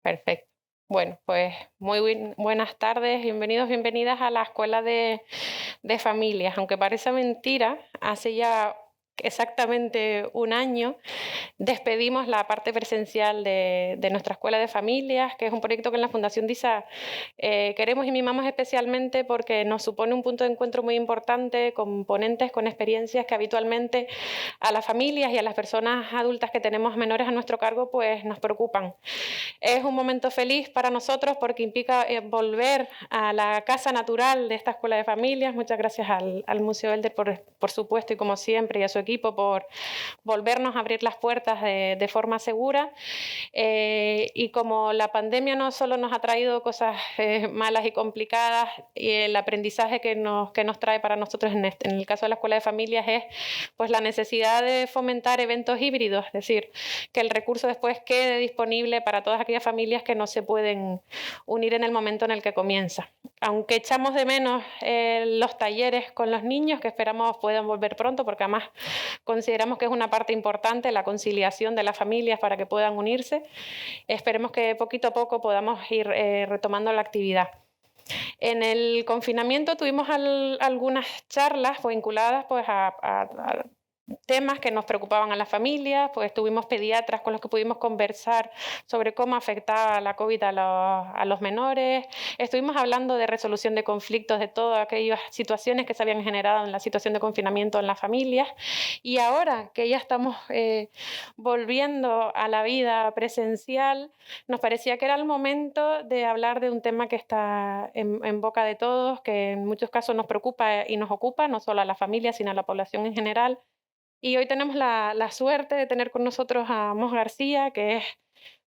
Perfecto. Bueno, pues buenas tardes, bienvenidos, bienvenidas a la Escuela de Familias. Aunque parece mentira, hace ya exactamente un año despedimos la parte presencial de nuestra Escuela de Familias, que es un proyecto que en la Fundación DISA queremos y mimamos especialmente porque nos supone un punto de encuentro muy importante con ponentes, con experiencias que habitualmente a las familias y a las personas adultas que tenemos menores a nuestro cargo pues nos preocupan. Es un momento feliz para nosotros porque implica volver a la casa natural de esta Escuela de Familias. Muchas gracias al Museo Elder, por supuesto, y como siempre, y a su equipo por volvernos a abrir las puertas de forma segura. Y como la pandemia no solo nos ha traído cosas malas y complicadas, y el aprendizaje que nos trae para nosotros en el caso de la Escuela de Familias es pues, la necesidad de fomentar eventos híbridos, es decir, que el recurso después quede disponible para todas aquellas familias que no se pueden unir en el momento en el que comienza. Aunque echamos de menos los talleres con los niños, que esperamos puedan volver pronto, porque además consideramos que es una parte importante la conciliación de las familias para que puedan unirse, esperemos que poquito a poco podamos ir retomando la actividad. En el confinamiento tuvimos algunas charlas vinculadas pues, a temas que nos preocupaban a las familias, pues tuvimos pediatras con los que pudimos conversar sobre cómo afectaba la COVID a los menores, estuvimos hablando de resolución de conflictos, de todas aquellas situaciones que se habían generado en la situación de confinamiento en las familias, y ahora que ya estamos volviendo a la vida presencial, nos parecía que era el momento de hablar de un tema que está en boca de todos, que en muchos casos nos preocupa y nos ocupa, no solo a la familia, sino a la población en general. Y hoy tenemos la suerte de tener con nosotros a Mos García, que es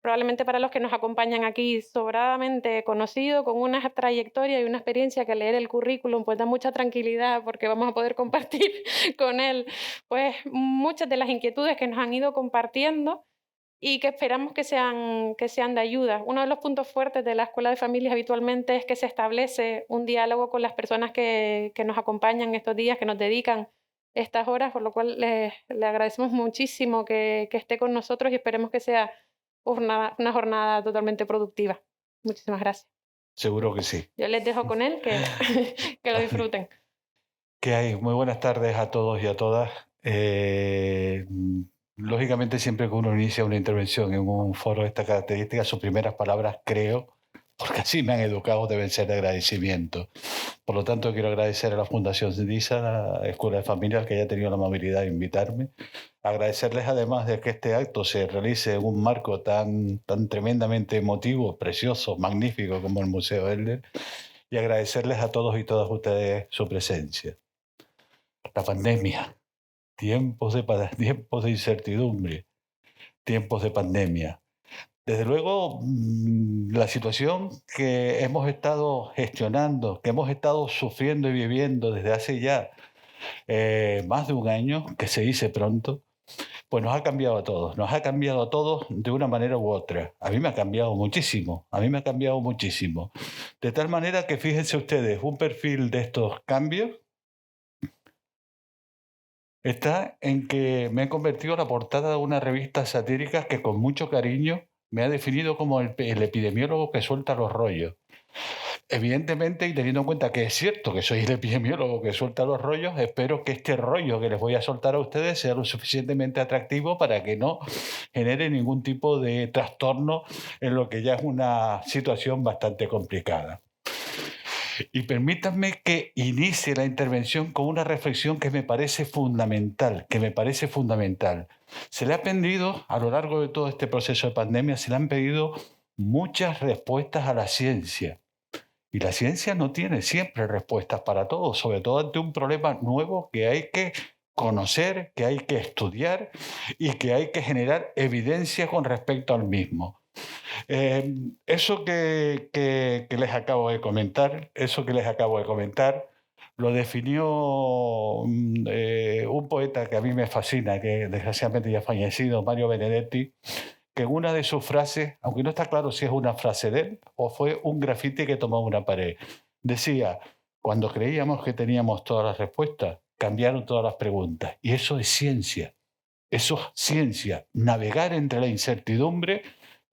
probablemente para los que nos acompañan aquí sobradamente conocido, con una trayectoria y una experiencia que leer el currículum pues da mucha tranquilidad porque vamos a poder compartir con él pues muchas de las inquietudes que nos han ido compartiendo y que esperamos que sean de ayuda. Uno de los puntos fuertes de la Escuela de Familias habitualmente es que se establece un diálogo con las personas que nos acompañan estos días, que nos dedican estas horas, por lo cual le agradecemos muchísimo que esté con nosotros y esperemos que sea una jornada totalmente productiva. Muchísimas gracias. Seguro que sí. Yo les dejo con él, que lo disfruten. ¿Qué hay? Muy buenas tardes a todos y a todas. Lógicamente, siempre que uno inicia una intervención en un foro de esta característica, sus primeras palabras, creo, porque así me han educado, deben ser de agradecimiento. Por lo tanto, quiero agradecer a la Fundación DISA, a la Escuela de Familias, que haya tenido la amabilidad de invitarme. Agradecerles además de que este acto se realice en un marco tan tremendamente emotivo, precioso, magnífico como el Museo Elder, y agradecerles a todos y todas ustedes su presencia. La pandemia, tiempos de incertidumbre, tiempos de pandemia. Desde luego, la situación que hemos estado gestionando, que hemos estado sufriendo y viviendo desde hace ya más de un año, que se dice pronto, pues nos ha cambiado a todos de una manera u otra. A mí me ha cambiado muchísimo, De tal manera que fíjense ustedes, un perfil de estos cambios está en que me he convertido en la portada de una revista satírica que con mucho cariño me ha definido como el epidemiólogo que suelta los rollos. Evidentemente, y teniendo en cuenta que es cierto que soy el epidemiólogo que suelta los rollos, espero que este rollo que les voy a soltar a ustedes sea lo suficientemente atractivo para que no genere ningún tipo de trastorno en lo que ya es una situación bastante complicada. Y permítanme que inicie la intervención con una reflexión que me parece fundamental, Se le ha pedido, a lo largo de todo este proceso de pandemia, se le han pedido muchas respuestas a la ciencia. Y la ciencia no tiene siempre respuestas para todo, sobre todo ante un problema nuevo que hay que conocer, que hay que estudiar y que hay que generar evidencia con respecto al mismo. Eso que les acabo de comentar, lo definió un poeta que a mí me fascina, que desgraciadamente ya ha fallecido, Mario Benedetti, que en una de sus frases, aunque no está claro si es una frase de él o fue un grafiti que tomó una pared, decía: cuando creíamos que teníamos todas las respuestas, cambiaron todas las preguntas. Y eso es ciencia, navegar entre la incertidumbre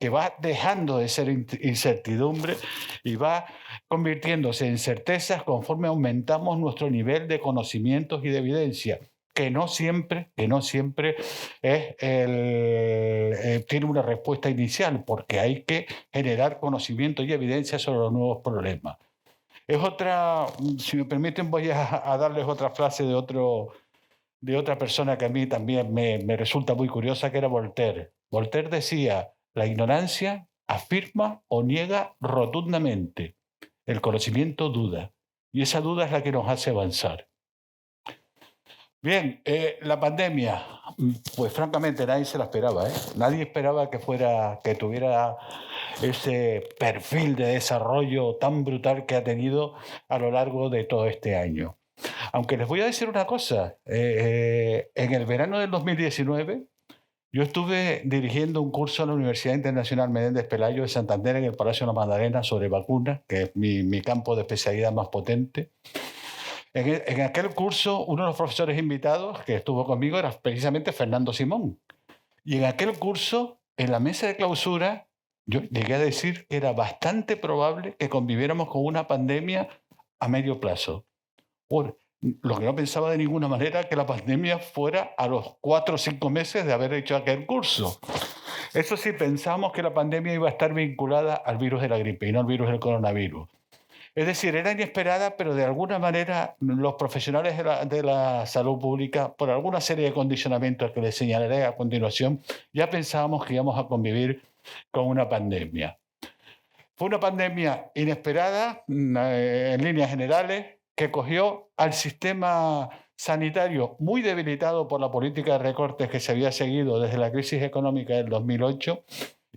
que va dejando de ser incertidumbre y va convirtiéndose en certezas conforme aumentamos nuestro nivel de conocimientos y de evidencia, que no siempre es tiene una respuesta inicial, porque hay que generar conocimiento y evidencia sobre los nuevos problemas. Es otra, si me permiten, voy a darles otra frase de otra persona que a mí también me resulta muy curiosa, que era Voltaire. Voltaire decía: la ignorancia afirma o niega rotundamente, el conocimiento duda, y esa duda es la que nos hace avanzar. Bien, la pandemia, pues francamente nadie se la esperaba, ¿eh? Nadie esperaba que tuviera ese perfil de desarrollo tan brutal que ha tenido a lo largo de todo este año. Aunque les voy a decir una cosa, en el verano del 2019 yo estuve dirigiendo un curso en la Universidad Internacional Menéndez Pelayo de Santander, en el Palacio de la Magdalena, sobre vacunas, que es mi campo de especialidad más potente. En aquel curso, uno de los profesores invitados que estuvo conmigo era precisamente Fernando Simón. Y en aquel curso, en la mesa de clausura, yo llegué a decir que era bastante probable que conviviéramos con una pandemia a medio plazo. Lo que no pensaba de ninguna manera que la pandemia fuera a los 4 o 5 meses de haber hecho aquel curso. Eso sí, pensamos que la pandemia iba a estar vinculada al virus de la gripe y no al virus del coronavirus. Es decir, era inesperada, pero de alguna manera los profesionales de la salud pública, por alguna serie de condicionamientos que les señalaré a continuación, ya pensábamos que íbamos a convivir con una pandemia. Fue una pandemia inesperada, en líneas generales, que cogió al sistema sanitario muy debilitado por la política de recortes que se había seguido desde la crisis económica del 2008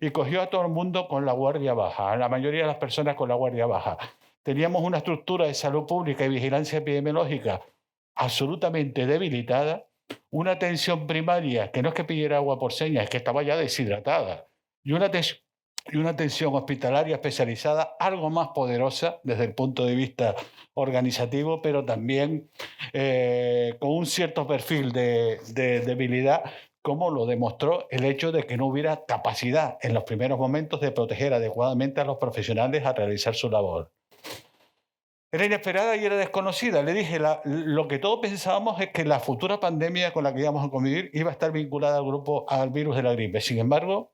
y cogió a todo el mundo con la guardia baja, a la mayoría de las personas con la guardia baja. Teníamos una estructura de salud pública y vigilancia epidemiológica absolutamente debilitada, una atención primaria que no es que pidiera agua por señas, es que estaba ya deshidratada, y una atención hospitalaria especializada algo más poderosa desde el punto de vista organizativo, pero también con un cierto perfil de debilidad, como lo demostró el hecho de que no hubiera capacidad en los primeros momentos de proteger adecuadamente a los profesionales a realizar su labor. Era inesperada y era desconocida. Le dije, lo que todos pensábamos es que la futura pandemia con la que íbamos a convivir iba a estar vinculada al virus de la gripe. Sin embargo,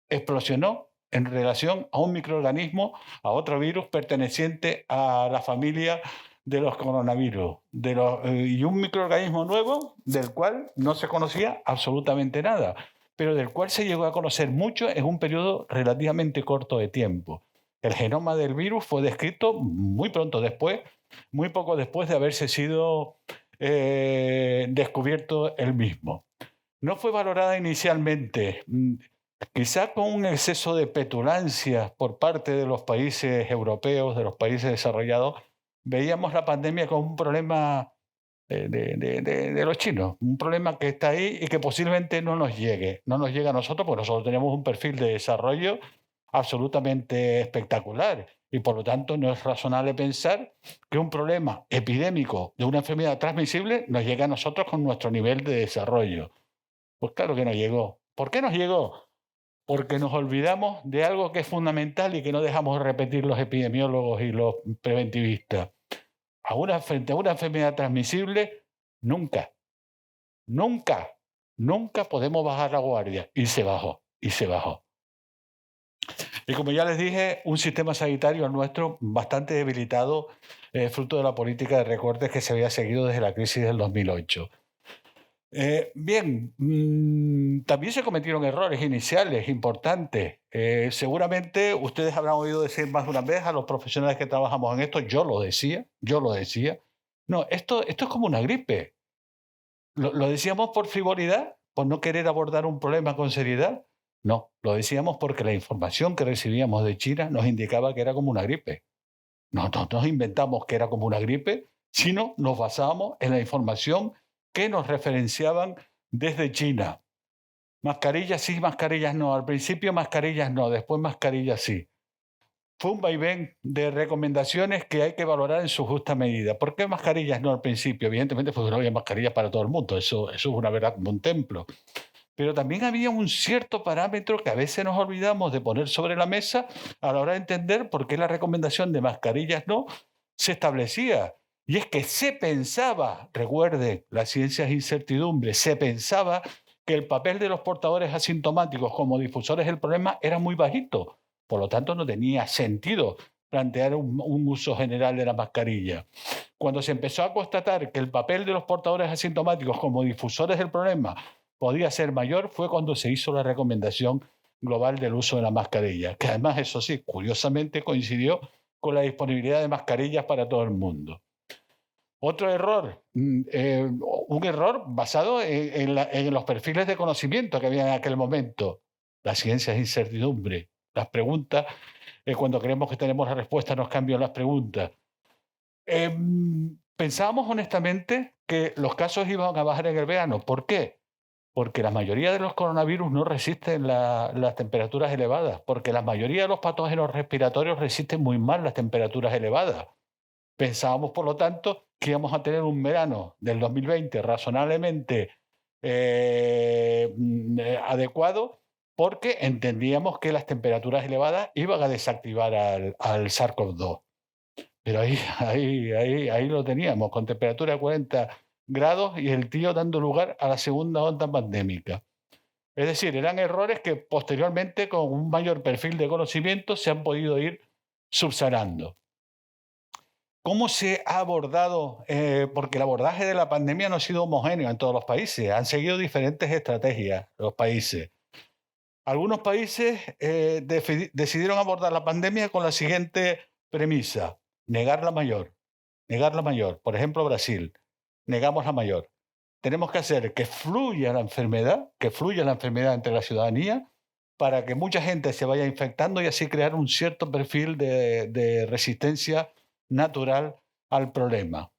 explosionó en relación a un microorganismo, a otro virus perteneciente a la familia de los coronavirus, y un microorganismo nuevo del cual no se conocía absolutamente nada, pero del cual se llegó a conocer mucho en un periodo relativamente corto de tiempo. El genoma del virus fue descrito muy pronto después, muy poco después de haberse sido descubierto el mismo. No fue valorada inicialmente, quizá con un exceso de petulancia por parte de los países europeos, de los países desarrollados. Veíamos la pandemia como un problema de los chinos, un problema que está ahí y que posiblemente no nos llegue a nosotros, porque nosotros tenemos un perfil de desarrollo absolutamente espectacular y por lo tanto no es razonable pensar que un problema epidémico de una enfermedad transmisible nos llegue a nosotros con nuestro nivel de desarrollo. Pues claro que nos llegó. ¿Por qué nos llegó? Porque nos olvidamos de algo que es fundamental y que no dejamos de repetir los epidemiólogos y los preventivistas. Frente a una enfermedad transmisible, nunca podemos bajar la guardia. Y se bajó. Y como ya les dije, un sistema sanitario nuestro bastante debilitado, fruto de la política de recortes que se había seguido desde la crisis del 2008. También se cometieron errores iniciales importantes. Seguramente ustedes habrán oído decir más de una vez a los profesionales que trabajamos en esto, yo lo decía. No, esto es como una gripe. ¿Lo decíamos por frivolidad? ¿Por no querer abordar un problema con seriedad? No, lo decíamos porque la información que recibíamos de China nos indicaba que era como una gripe. No nos inventamos que era como una gripe, sino nos basábamos en la información que nos referenciaban desde China. Mascarillas sí, mascarillas no. Al principio mascarillas no, después mascarillas sí. Fue un vaivén de recomendaciones que hay que valorar en su justa medida. ¿Por qué mascarillas no al principio? Evidentemente porque no había mascarillas para todo el mundo. Eso es una verdad como un templo. pero también había un cierto parámetro que a veces nos olvidamos de poner sobre la mesa a la hora de entender por qué la recomendación de mascarillas no se establecía. Y es que se pensaba, recuerde, la ciencia es incertidumbre, se pensaba que el papel de los portadores asintomáticos como difusores del problema era muy bajito. Por lo tanto, no tenía sentido plantear un uso general de la mascarilla. Cuando se empezó a constatar que el papel de los portadores asintomáticos como difusores del problema podía ser mayor, fue cuando se hizo la recomendación global del uso de la mascarilla, que además, eso sí, curiosamente coincidió con la disponibilidad de mascarillas para todo el mundo. Otro error, un error basado en los perfiles de conocimiento que había en aquel momento. La ciencia es incertidumbre. Las preguntas, cuando creemos que tenemos la respuesta, nos cambian las preguntas. Pensábamos honestamente que los casos iban a bajar en el verano. ¿Por qué? Porque la mayoría de los coronavirus no resisten las temperaturas elevadas, porque la mayoría de los patógenos respiratorios resisten muy mal las temperaturas elevadas. Pensábamos, por lo tanto, que íbamos a tener un verano del 2020 razonablemente adecuado, porque entendíamos que las temperaturas elevadas iban a desactivar al SARS-CoV-2. Pero ahí lo teníamos, con temperatura de 40 grados y el tío dando lugar a la segunda onda pandémica. Es decir, eran errores que posteriormente, con un mayor perfil de conocimiento, se han podido ir subsanando. ¿Cómo se ha abordado? Porque el abordaje de la pandemia no ha sido homogéneo en todos los países, han seguido diferentes estrategias los países. Algunos países decidieron abordar la pandemia con la siguiente premisa: negar la mayor. Negar la mayor. Por ejemplo, Brasil. Negamos la mayor. Tenemos que hacer que fluya la enfermedad entre la ciudadanía para que mucha gente se vaya infectando y así crear un cierto perfil de resistencia natural al problema.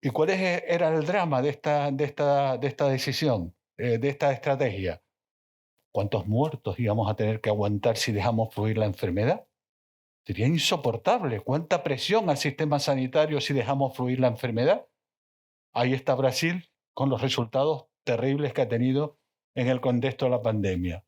¿Y cuál era el drama de esta decisión, de esta estrategia? ¿Cuántos muertos íbamos a tener que aguantar si dejamos fluir la enfermedad? Sería insoportable. ¿Cuánta presión al sistema sanitario si dejamos fluir la enfermedad? Ahí está Brasil con los resultados terribles que ha tenido en el contexto de la pandemia.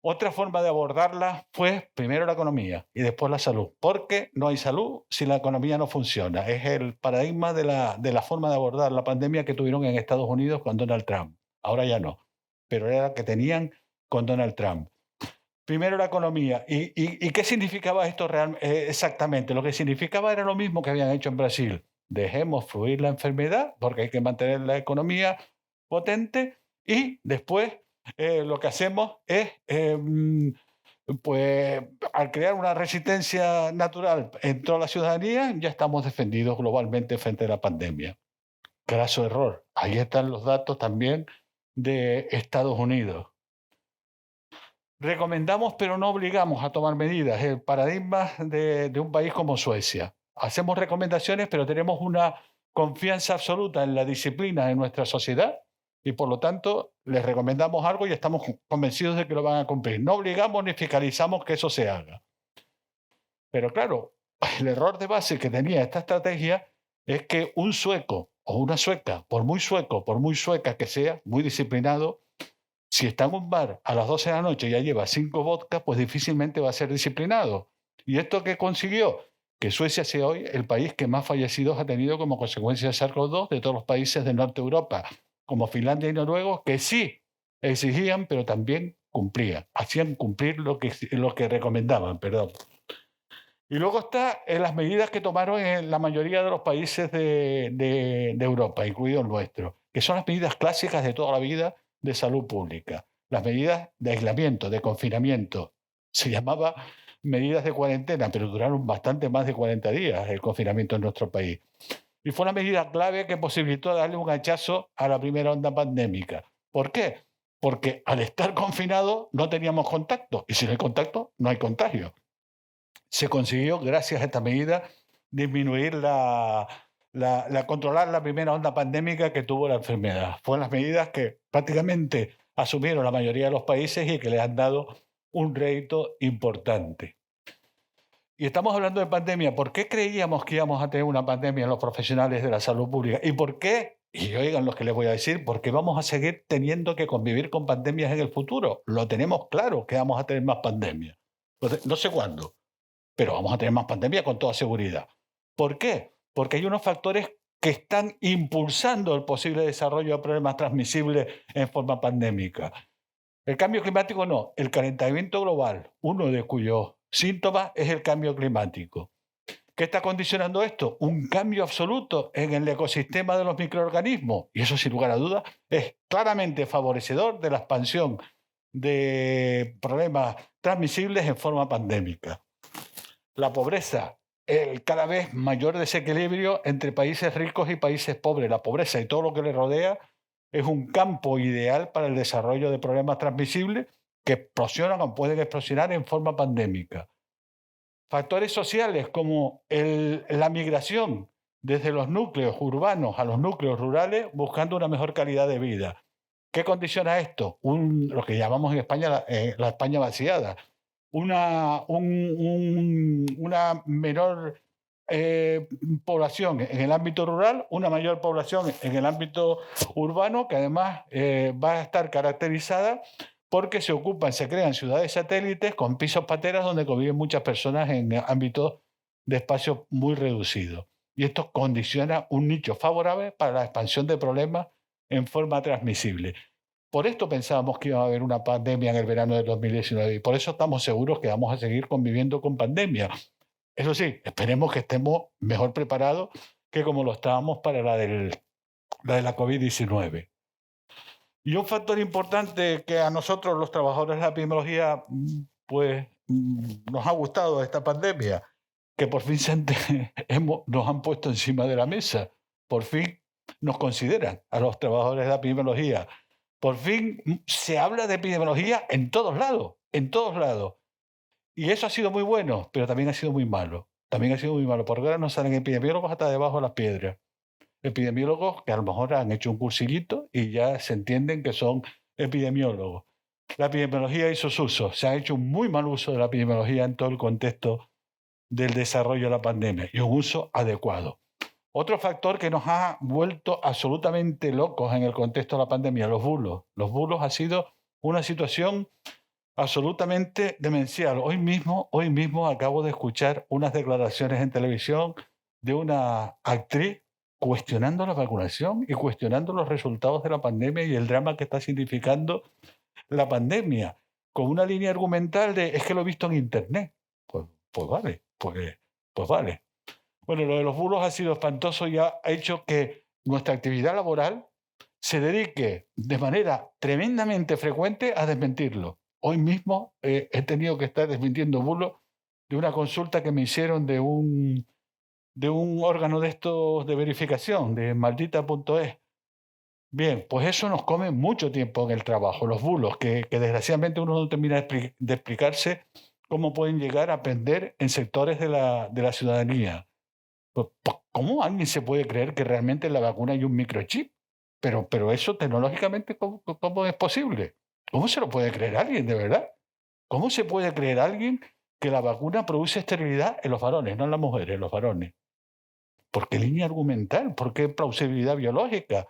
Otra forma de abordarla fue primero la economía y después la salud, porque no hay salud si la economía no funciona. Es el paradigma de la forma de abordar la pandemia que tuvieron en Estados Unidos con Donald Trump. Ahora ya no, pero era la que tenían con Donald Trump. Primero la economía. ¿Y qué significaba esto exactamente? Lo que significaba era lo mismo que habían hecho en Brasil. Dejemos fluir la enfermedad porque hay que mantener la economía potente y después lo que hacemos es, pues, al crear una resistencia natural en toda la ciudadanía, ya estamos defendidos globalmente frente a la pandemia. Graso error. Ahí están los datos también de Estados Unidos. Recomendamos, pero no obligamos a tomar medidas. El paradigma de un país como Suecia. Hacemos recomendaciones, pero tenemos una confianza absoluta en la disciplina de nuestra sociedad y, por lo tanto, les recomendamos algo y estamos convencidos de que lo van a cumplir. No obligamos ni fiscalizamos que eso se haga. Pero claro, el error de base que tenía esta estrategia es que un sueco o una sueca, por muy sueca que sea, muy disciplinado, si está en un bar a las 12 de la noche y ya lleva 5 vodkas, pues difícilmente va a ser disciplinado. ¿Y esto qué consiguió? Que Suecia sea hoy el país que más fallecidos ha tenido como consecuencia de SARS-CoV-2 de todos los países del norte de Europa, como Finlandia y Noruega, que sí exigían, pero también cumplían, hacían cumplir lo que recomendaban, perdón. Y luego está en las medidas que tomaron en la mayoría de los países de Europa, incluido el nuestro, que son las medidas clásicas de toda la vida de salud pública. Las medidas de aislamiento, de confinamiento. Se llamaba medidas de cuarentena, pero duraron bastante más de 40 días el confinamiento en nuestro país. Y fue una medida clave que posibilitó darle un hachazo a la primera onda pandémica. ¿Por qué? Porque al estar confinados no teníamos contacto, y si no hay contacto, no hay contagio. Se consiguió, gracias a esta medida, disminuir controlar la primera onda pandémica que tuvo la enfermedad. Fueron las medidas que prácticamente asumieron la mayoría de los países y que les han dado un rédito importante. Y estamos hablando de pandemia. ¿Por qué creíamos que íbamos a tener una pandemia en los profesionales de la salud pública? ¿Y por qué Y oigan lo que les voy a decir, porque vamos a seguir teniendo que convivir con pandemias en el futuro. Lo tenemos claro que vamos a tener más pandemias. No sé cuándo, pero vamos a tener más pandemias con toda seguridad. ¿Por qué? Porque hay unos factores que están impulsando el posible desarrollo de problemas transmisibles en forma pandémica. El cambio climático no, el calentamiento global, uno de cuyos síntomas es el cambio climático. ¿Qué está condicionando esto? Un cambio absoluto en el ecosistema de los microorganismos. Y eso, sin lugar a dudas, es claramente favorecedor de la expansión de problemas transmisibles en forma pandémica. La pobreza, el cada vez mayor desequilibrio entre países ricos y países pobres. La pobreza y todo lo que le rodea es un campo ideal para el desarrollo de problemas transmisibles que explosionan o pueden explosionar en forma pandémica. Factores sociales como la migración desde los núcleos urbanos a los núcleos rurales buscando una mejor calidad de vida. ¿Qué condiciona esto? Lo que llamamos en España la España vaciada. Una menor población en el ámbito rural, una mayor población en el ámbito urbano, que además va a estar caracterizada porque se crean ciudades satélites con pisos pateras donde conviven muchas personas en ámbitos de espacios muy reducidos. Y esto condiciona un nicho favorable para la expansión de problemas en forma transmisible. Por esto pensábamos que iba a haber una pandemia en el verano de 2019 y por eso estamos seguros que vamos a seguir conviviendo con pandemia. Eso sí, esperemos que estemos mejor preparados que como lo estábamos para la de la COVID-19. Y un factor importante que a nosotros, los trabajadores de la epidemiología, pues nos ha gustado de esta pandemia, que por fin nos han puesto encima de la mesa. Por fin nos consideran a los trabajadores de la epidemiología. Por fin se habla de epidemiología en todos lados, en todos lados. Y eso ha sido muy bueno, pero también ha sido muy malo. También ha sido muy malo, porque ahora nos salen epidemiólogos hasta debajo de las piedras. Epidemiólogos que a lo mejor han hecho un cursillito y ya se entienden que son epidemiólogos. La epidemiología hizo su uso, se ha hecho un muy mal uso de la epidemiología en todo el contexto del desarrollo de la pandemia y un uso adecuado. Otro factor que nos ha vuelto absolutamente locos en el contexto de la pandemia, los bulos. Los bulos ha sido una situación absolutamente demencial. Hoy mismo acabo de escuchar unas declaraciones en televisión de una actriz cuestionando la vacunación y cuestionando los resultados de la pandemia y el drama que está significando la pandemia, con una línea argumental de es que lo he visto en internet. Pues vale. Bueno, lo de los bulos ha sido espantoso y ha hecho que nuestra actividad laboral se dedique de manera tremendamente frecuente a desmentirlo. Hoy mismo he tenido que estar desmintiendo bulos de una consulta que me hicieron de un órgano de estos de verificación, de maldita.es. Bien, pues eso nos come mucho tiempo en el trabajo, los bulos, que desgraciadamente uno no termina de explicarse cómo pueden llegar a aprender en sectores de la ciudadanía. Pues, ¿cómo alguien se puede creer que realmente en la vacuna hay un microchip? Pero eso tecnológicamente, ¿cómo es posible? ¿Cómo se lo puede creer alguien, de verdad? ¿Cómo se puede creer alguien que la vacuna produce esterilidad en los varones, no en las mujeres, en los varones? ¿Por qué línea argumental? ¿Por qué plausibilidad biológica?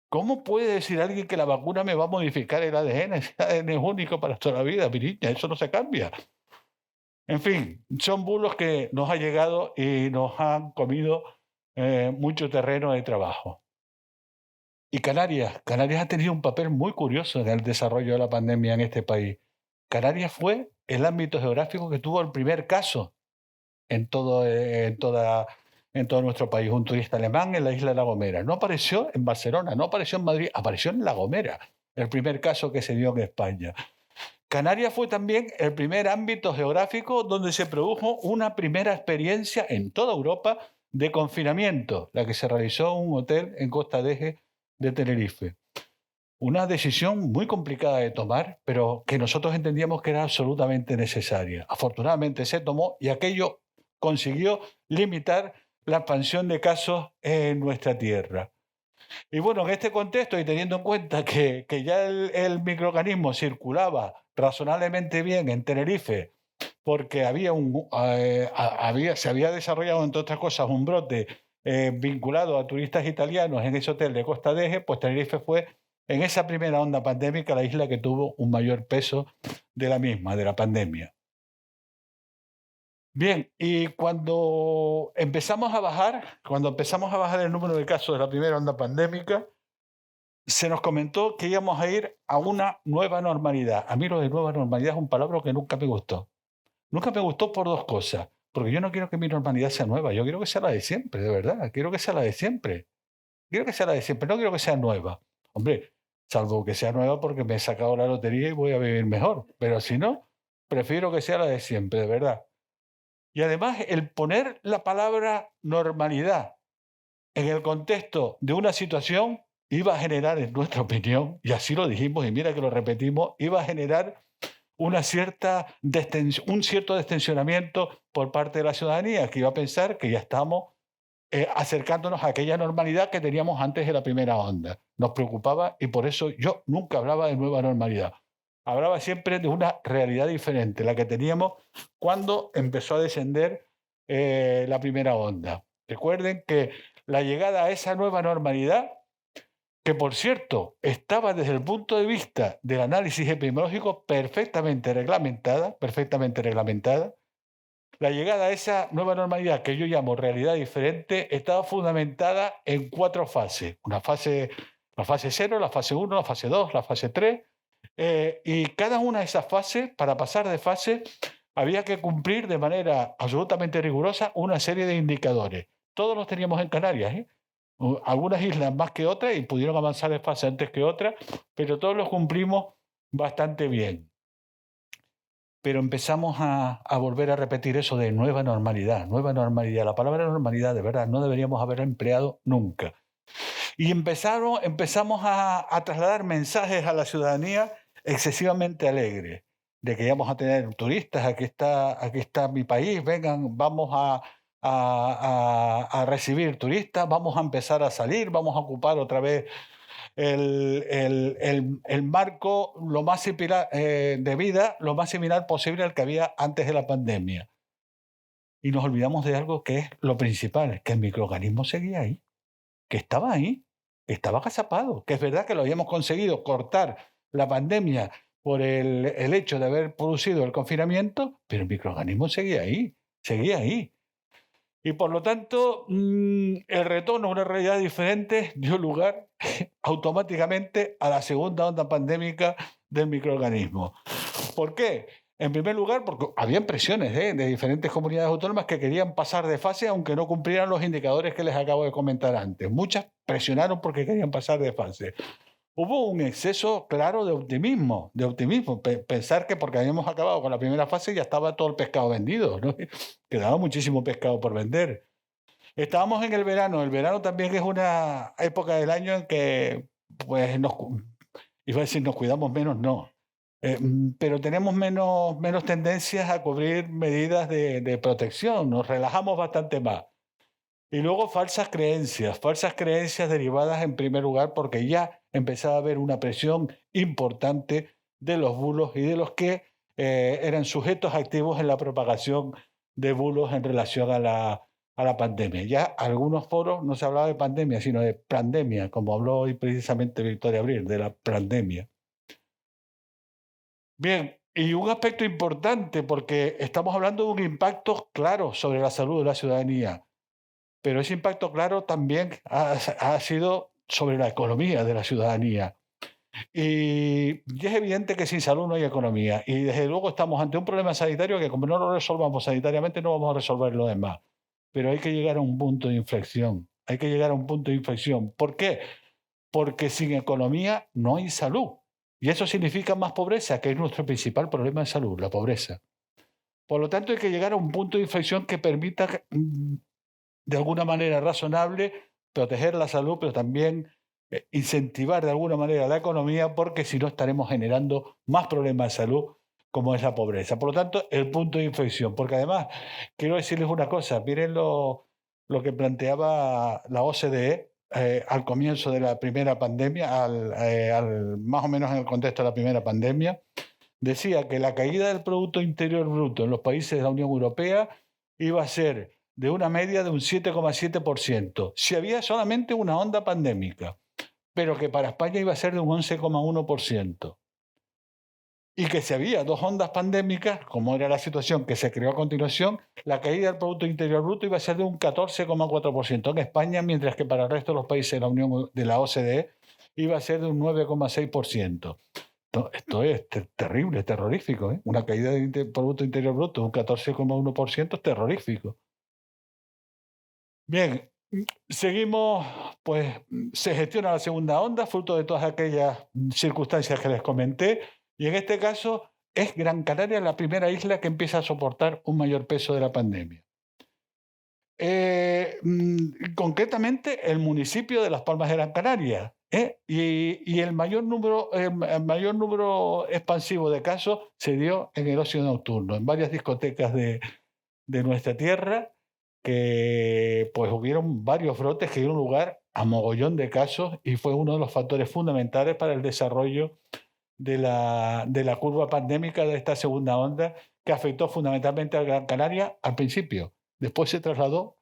¿Cómo puede decir alguien que la vacuna me va a modificar el ADN? Ese ADN es único para toda la vida, mi niña, eso no se cambia. En fin, son bulos que nos han llegado y nos han comido mucho terreno de trabajo. Y Canarias ha tenido un papel muy curioso en el desarrollo de la pandemia en este país. Canarias fue el ámbito geográfico que tuvo el primer caso en todo nuestro país, un turista alemán en la isla de La Gomera. No apareció en Barcelona, no apareció en Madrid, apareció en La Gomera, el primer caso que se dio en España. Canarias fue también el primer ámbito geográfico donde se produjo una primera experiencia en toda Europa de confinamiento, la que se realizó en un hotel en Costa de Eje de Tenerife. Una decisión muy complicada de tomar, pero que nosotros entendíamos que era absolutamente necesaria. Afortunadamente se tomó y aquello consiguió limitar la expansión de casos en nuestra tierra. Y bueno, en este contexto y teniendo en cuenta que ya el microorganismo circulaba razonablemente bien en Tenerife, porque se había desarrollado, entre otras cosas, un brote vinculado a turistas italianos en ese hotel de Costa de Eje, pues Tenerife fue en esa primera onda pandémica la isla que tuvo un mayor peso de la misma, de la pandemia. Bien, y cuando empezamos a bajar el número de casos de la primera onda pandémica, se nos comentó que íbamos a ir a una nueva normalidad. A mí lo de nueva normalidad es un palabra que nunca me gustó. Nunca me gustó por dos cosas. Porque yo no quiero que mi normalidad sea nueva, yo quiero que sea la de siempre, de verdad. Quiero que sea la de siempre. Quiero que sea la de siempre, no quiero que sea nueva. Hombre, salvo que sea nueva porque me he sacado la lotería y voy a vivir mejor. Pero si no, prefiero que sea la de siempre, de verdad. Y además, el poner la palabra normalidad en el contexto de una situación iba a generar, en nuestra opinión, y así lo dijimos, y mira que lo repetimos, iba a generar un cierto destensionamiento por parte de la ciudadanía, que iba a pensar que ya estamos acercándonos a aquella normalidad que teníamos antes de la primera onda. Nos preocupaba y por eso yo nunca hablaba de nueva normalidad. Hablaba siempre de una realidad diferente, la que teníamos cuando empezó a descender la primera onda. Recuerden que la llegada a esa nueva normalidad, que por cierto estaba desde el punto de vista del análisis epidemiológico perfectamente reglamentada, la llegada a esa nueva normalidad que yo llamo realidad diferente estaba fundamentada en 4 fases. La fase 0, la fase 1, la fase 2, la fase 3. Y cada una de esas fases, para pasar de fase, había que cumplir de manera absolutamente rigurosa una serie de indicadores. Todos los teníamos en Canarias, ¿eh? Algunas islas más que otras y pudieron avanzar de fase antes que otras, pero todos los cumplimos bastante bien. Pero empezamos a volver a repetir eso de nueva normalidad, nueva normalidad. La palabra normalidad, de verdad, no deberíamos haberla empleado nunca. Y empezamos a trasladar mensajes a la ciudadanía excesivamente alegres, de que íbamos a tener turistas, aquí está mi país, vengan, vamos a recibir turistas, vamos a empezar a salir, vamos a ocupar otra vez el marco lo más similar, de vida, lo más similar posible al que había antes de la pandemia. Y nos olvidamos de algo que es lo principal, que el microorganismo seguía ahí, que estaba ahí, que estaba agazapado, que es verdad que lo habíamos conseguido cortar la pandemia por el hecho de haber producido el confinamiento, pero el microorganismo seguía ahí, seguía ahí. Y por lo tanto, el retorno a una realidad diferente dio lugar automáticamente a la segunda onda pandémica del microorganismo. ¿Por qué? En primer lugar, porque había presiones de diferentes comunidades autónomas que querían pasar de fase aunque no cumplieran los indicadores que les acabo de comentar antes. Muchas presionaron porque querían pasar de fase. Hubo un exceso claro de optimismo, pensar que porque habíamos acabado con la primera fase ya estaba todo el pescado vendido, ¿no? Quedaba muchísimo pescado por vender. Estábamos en el verano también es una época del año en que, pues, iba a decir nos cuidamos menos, no, pero tenemos menos tendencias a cubrir medidas de protección, nos relajamos bastante más. Y luego falsas creencias derivadas en primer lugar porque ya empezaba a haber una presión importante de los bulos y de los que eran sujetos activos en la propagación de bulos en relación a la pandemia. Ya algunos foros no se hablaba de pandemia, sino de pandemia, como habló hoy precisamente Victoria Abril, de la pandemia. Bien, y un aspecto importante porque estamos hablando de un impacto claro sobre la salud de la ciudadanía. Pero ese impacto claro también ha sido sobre la economía de la ciudadanía. Y es evidente que sin salud no hay economía. Y desde luego estamos ante un problema sanitario que como no lo resolvamos sanitariamente no vamos a resolver lo demás. Pero hay que llegar a un punto de inflexión. Hay que llegar a un punto de inflexión. ¿Por qué? Porque sin economía no hay salud. Y eso significa más pobreza, que es nuestro principal problema de salud, la pobreza. Por lo tanto, hay que llegar a un punto de inflexión que permita de alguna manera razonable, proteger la salud, pero también incentivar de alguna manera la economía, porque si no estaremos generando más problemas de salud, como es la pobreza. Por lo tanto, el punto de inflexión, porque además, quiero decirles una cosa, miren lo que planteaba la OCDE al comienzo de la primera pandemia, más o menos en el contexto de la primera pandemia, decía que la caída del Producto Interior Bruto en los países de la Unión Europea iba a ser de una media de un 7,7%, si había solamente una onda pandémica, pero que para España iba a ser de un 11,1%. Y que si había dos ondas pandémicas, como era la situación que se creó a continuación, la caída del Producto Interior Bruto iba a ser de un 14,4% en España, mientras que para el resto de los países de la Unión de la OCDE iba a ser de un 9,6%. Esto es terrible, terrorífico, ¿eh? Una caída del Producto Interior Bruto de un 14,1% es terrorífico. Bien, seguimos, pues se gestiona la segunda onda, fruto de todas aquellas circunstancias que les comenté, y en este caso es Gran Canaria la primera isla que empieza a soportar un mayor peso de la pandemia. Concretamente, el municipio de Las Palmas de Gran Canaria, y el mayor número expansivo de casos se dio en el ocio nocturno, en varias discotecas de nuestra tierra, que pues hubieron varios brotes que dieron lugar a mogollón de casos y fue uno de los factores fundamentales para el desarrollo de la curva pandémica de esta segunda onda, que afectó fundamentalmente a Gran Canaria al principio. Después se trasladó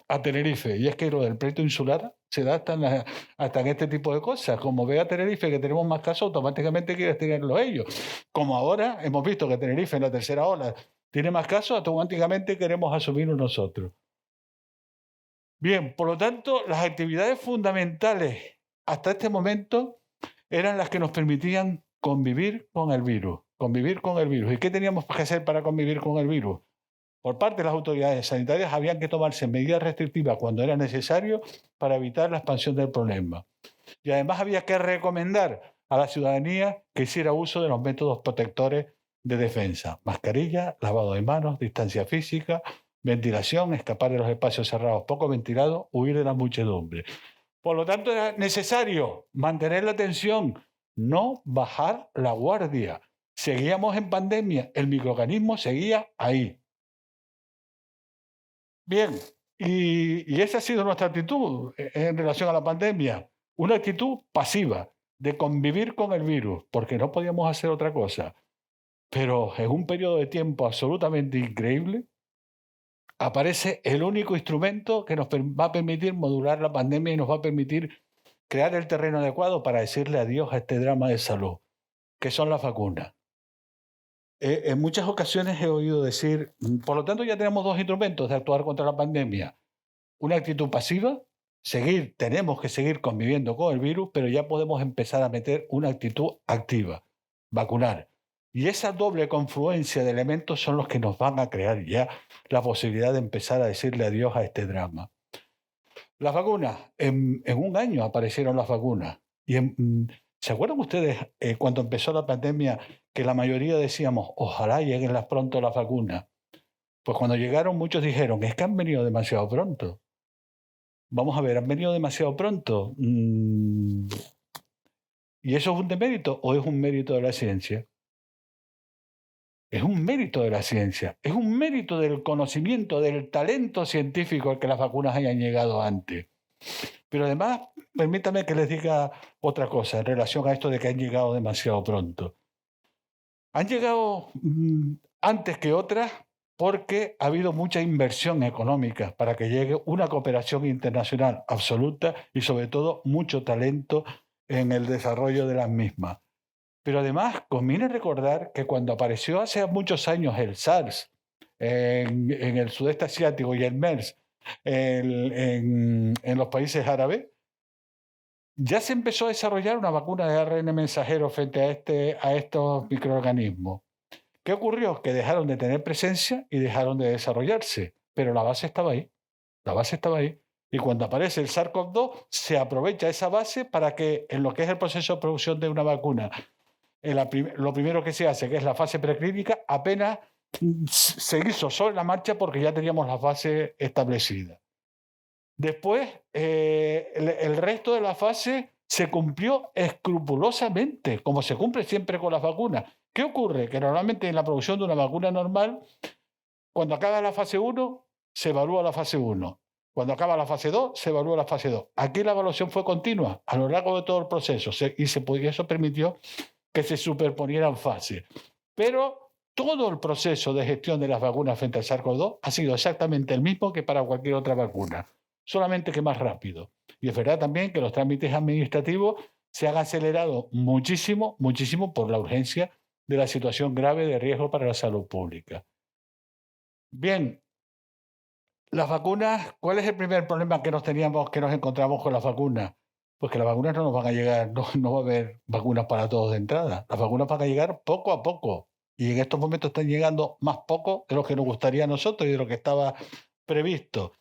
a Tenerife, y es que lo del pleito insular se da hasta en este tipo de cosas. Como ve a Tenerife que tenemos más casos, automáticamente quieres tenerlo ellos. Como ahora hemos visto que Tenerife en la tercera ola tiene más casos, automáticamente queremos asumirlo nosotros. Bien, por lo tanto, las actividades fundamentales hasta este momento eran las que nos permitían convivir con el virus. ¿Y qué teníamos que hacer para convivir con el virus? Por parte de las autoridades sanitarias habían que tomarse medidas restrictivas cuando era necesario para evitar la expansión del problema. Y además había que recomendar a la ciudadanía que hiciera uso de los métodos protectores de defensa: mascarilla, lavado de manos, distancia física, ventilación, escapar de los espacios cerrados poco ventilados, huir de la muchedumbre. Por lo tanto, era necesario mantener la tensión, no bajar la guardia. Seguíamos en pandemia, el microorganismo seguía ahí. Bien, y esa ha sido nuestra actitud en relación a la pandemia, una actitud pasiva, de convivir con el virus, porque no podíamos hacer otra cosa. Pero en un periodo de tiempo absolutamente increíble, aparece el único instrumento que nos va a permitir modular la pandemia y nos va a permitir crear el terreno adecuado para decirle adiós a este drama de salud, que son las vacunas. En muchas ocasiones he oído decir, por lo tanto ya tenemos dos instrumentos de actuar contra la pandemia: una actitud pasiva, tenemos que seguir conviviendo con el virus, pero ya podemos empezar a meter una actitud activa, vacunar. Y esa doble confluencia de elementos son los que nos van a crear ya la posibilidad de empezar a decirle adiós a este drama. Las vacunas, en un año aparecieron las vacunas. ¿Se acuerdan ustedes cuando empezó la pandemia que la mayoría decíamos, ojalá lleguen pronto las vacunas? Pues cuando llegaron muchos dijeron, es que han venido demasiado pronto. Vamos a ver, ¿han venido demasiado pronto? ¿Y eso es un demérito o es un mérito de la ciencia? Es un mérito de la ciencia, es un mérito del conocimiento, del talento científico al que las vacunas hayan llegado antes. Pero además, permítame que les diga otra cosa en relación a esto de que han llegado demasiado pronto. Han llegado antes que otras porque ha habido mucha inversión económica para que llegue una cooperación internacional absoluta y sobre todo mucho talento en el desarrollo de las mismas. Pero además conviene recordar que cuando apareció hace muchos años el SARS en el sudeste asiático y el MERS en los países árabes, ya se empezó a desarrollar una vacuna de ARN mensajero frente a estos microorganismos. ¿Qué ocurrió? Que dejaron de tener presencia y dejaron de desarrollarse, pero la base estaba ahí. Y cuando aparece el SARS-CoV-2, se aprovecha esa base para que en lo que es el proceso de producción de una vacuna, lo primero que se hace, que es la fase preclínica, apenas se hizo sobre la marcha porque ya teníamos la fase establecida. Después, el resto de la fase se cumplió escrupulosamente, como se cumple siempre con las vacunas. ¿Qué ocurre? Que normalmente en la producción de una vacuna normal, cuando acaba la fase 1, se evalúa la fase 1. Cuando acaba la fase 2, se evalúa la fase 2. Aquí la evaluación fue continua a lo largo de todo el proceso y eso permitió que se superponieran fases. Pero todo el proceso de gestión de las vacunas frente al SARS-CoV-2 ha sido exactamente el mismo que para cualquier otra vacuna, solamente que más rápido. Y es verdad también que los trámites administrativos se han acelerado muchísimo, muchísimo por la urgencia de la situación grave de riesgo para la salud pública. Bien, las vacunas, ¿cuál es el primer problema que nos encontramos con las vacunas? Pues que las vacunas no nos van a llegar, no va a haber vacunas para todos de entrada. Las vacunas van a llegar poco a poco. Y en estos momentos están llegando más poco de lo que nos gustaría a nosotros y de lo que estaba previsto.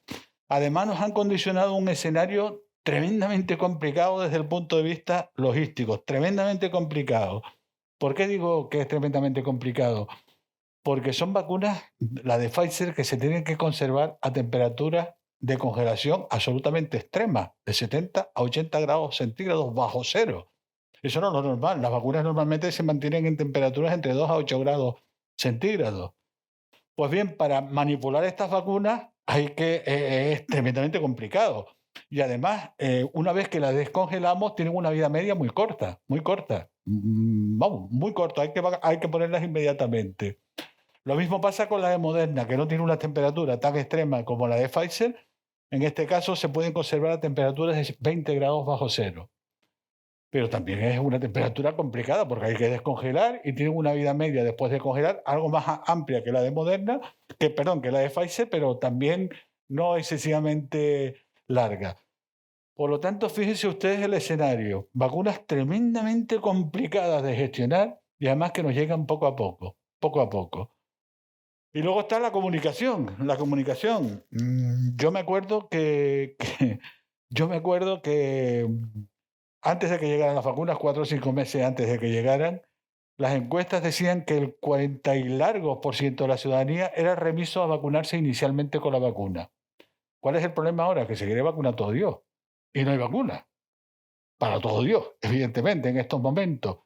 Además, nos han condicionado un escenario tremendamente complicado desde el punto de vista logístico, tremendamente complicado. ¿Por qué digo que es tremendamente complicado? Porque son vacunas, la de Pfizer, que se tienen que conservar a temperaturas de congelación absolutamente extremas, de 70 a 80 grados centígrados bajo cero. Eso no es lo normal. Las vacunas normalmente se mantienen en temperaturas entre 2 a 8 grados centígrados. Pues bien, para manipular estas vacunas es tremendamente complicado. Y además, una vez que las descongelamos, tienen una vida media muy corta, muy corta. Vamos, muy corta, hay que ponerlas inmediatamente. Lo mismo pasa con la de Moderna, que no tiene una temperatura tan extrema como la de Pfizer. En este caso se pueden conservar a temperaturas de 20 grados bajo cero. Pero también es una temperatura complicada porque hay que descongelar y tiene una vida media después de congelar algo más amplia que la de Moderna, que la de Pfizer, pero también no excesivamente larga. Por lo tanto, fíjense ustedes el escenario. Vacunas tremendamente complicadas de gestionar y además que nos llegan poco a poco, poco a poco. Y luego está la comunicación. La comunicación. Yo me acuerdo que antes de que llegaran las vacunas, 4 o 5 meses antes de que llegaran, las encuestas decían que el 40 y largos % de la ciudadanía era remiso a vacunarse inicialmente con la vacuna. ¿Cuál es el problema ahora? Que se quiere vacunar todo Dios. Y no hay vacuna. Para todo Dios, evidentemente, en estos momentos.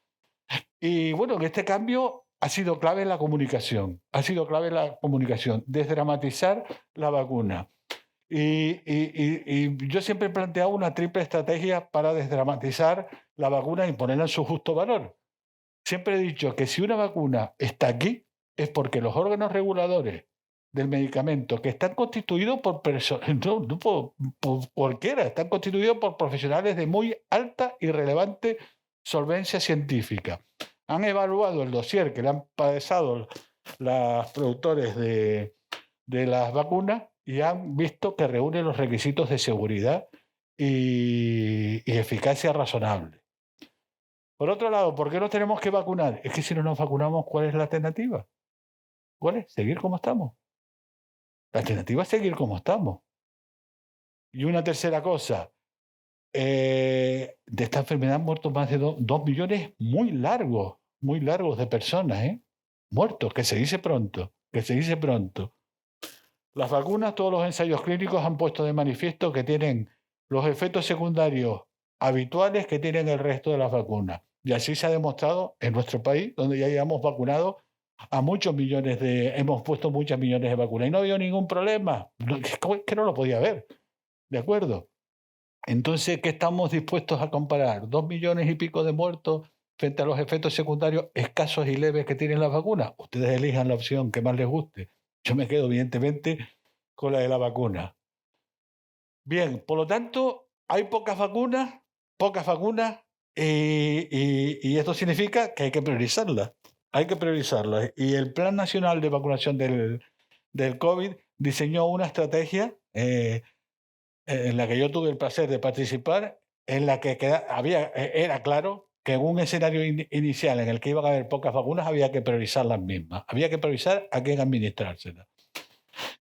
Y bueno, en este cambio ha sido clave la comunicación. Ha sido clave la comunicación. Desdramatizar la vacuna. Y yo siempre he planteado una triple estrategia para desdramatizar la vacuna y ponerla en su justo valor. Siempre he dicho que si una vacuna está aquí es porque los órganos reguladores del medicamento, que están constituidos por personas, no por cualquiera, están constituidos por profesionales de muy alta y relevante solvencia científica, han evaluado el dossier que le han pasado los productores de las vacunas y han visto que reúne los requisitos de seguridad y eficacia razonable. Por otro lado, ¿por qué nos tenemos que vacunar? Es que si no nos vacunamos, ¿cuál es la alternativa? ¿Cuál es? Seguir como estamos. La alternativa es seguir como estamos. Y una tercera cosa, de esta enfermedad han muerto más de 2 millones muy largos de personas, muertos, que se dice pronto. Las vacunas, todos los ensayos clínicos han puesto de manifiesto que tienen los efectos secundarios habituales que tienen el resto de las vacunas. Y así se ha demostrado en nuestro país, donde ya hemos vacunado a hemos puesto muchos millones de vacunas y no ha habido ningún problema. Que no lo podía haber. ¿De acuerdo? Entonces, ¿qué estamos dispuestos a comparar? 2 millones y pico de muertos frente a los efectos secundarios escasos y leves que tienen las vacunas. Ustedes elijan la opción que más les guste. Yo me quedo, evidentemente, con la de la vacuna. Bien, por lo tanto, hay pocas vacunas, y esto significa que hay que priorizarlas. Y el Plan Nacional de Vacunación del COVID diseñó una estrategia en la que yo tuve el placer de participar, en la que era claro que en un escenario inicial en el que iban a haber pocas vacunas había que priorizar las mismas, había que priorizar a quién administrárselas.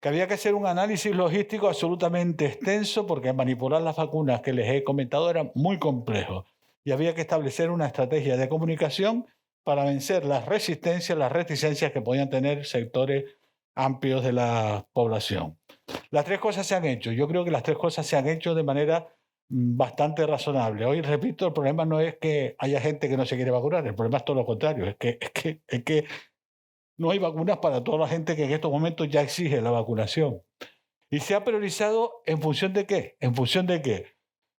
Que había que hacer un análisis logístico absolutamente extenso porque manipular las vacunas que les he comentado era muy complejo y había que establecer una estrategia de comunicación para vencer las resistencias, las reticencias que podían tener sectores amplios de la población. Las 3 cosas se han hecho. Yo creo que las 3 cosas se han hecho de manera bastante razonable. Hoy, repito, el problema no es que haya gente que no se quiere vacunar, el problema es todo lo contrario, es que no hay vacunas para toda la gente que en estos momentos ya exige la vacunación. ¿Y se ha priorizado en función de qué?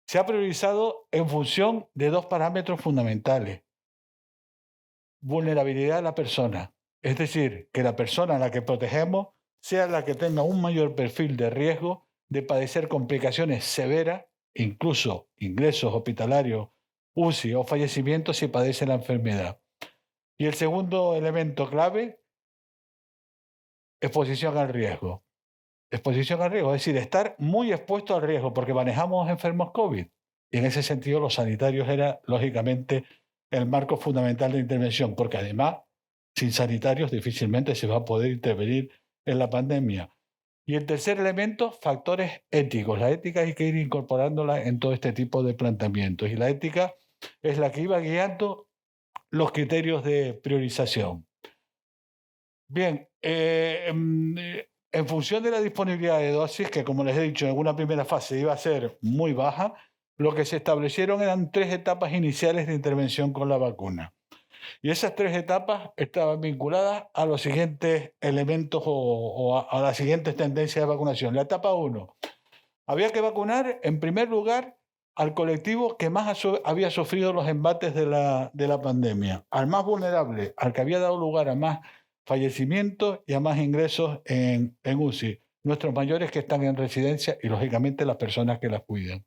Se ha priorizado en función de 2 parámetros fundamentales. Vulnerabilidad de la persona. Es decir, que la persona a la que protegemos sea la que tenga un mayor perfil de riesgo de padecer complicaciones severas, incluso ingresos hospitalarios, UCI o fallecimientos si padece la enfermedad. Y el segundo elemento clave, exposición al riesgo. Exposición al riesgo, es decir, estar muy expuesto al riesgo porque manejamos enfermos COVID. Y en ese sentido los sanitarios era, lógicamente, el marco fundamental de intervención, porque además, sin sanitarios difícilmente se va a poder intervenir en la pandemia. Y el tercer elemento, factores éticos. La ética hay que ir incorporándola en todo este tipo de planteamientos. Y la ética es la que iba guiando los criterios de priorización. Bien, en función de la disponibilidad de dosis, que como les he dicho, en una primera fase iba a ser muy baja, lo que se establecieron eran 3 etapas iniciales de intervención con la vacuna. Y esas 3 etapas estaban vinculadas a los siguientes elementos a las siguientes tendencias de vacunación. La etapa 1, había que vacunar en primer lugar al colectivo que más había sufrido los embates de la pandemia, al más vulnerable, al que había dado lugar a más fallecimientos y a más ingresos en UCI, nuestros mayores que están en residencia y lógicamente las personas que las cuidan.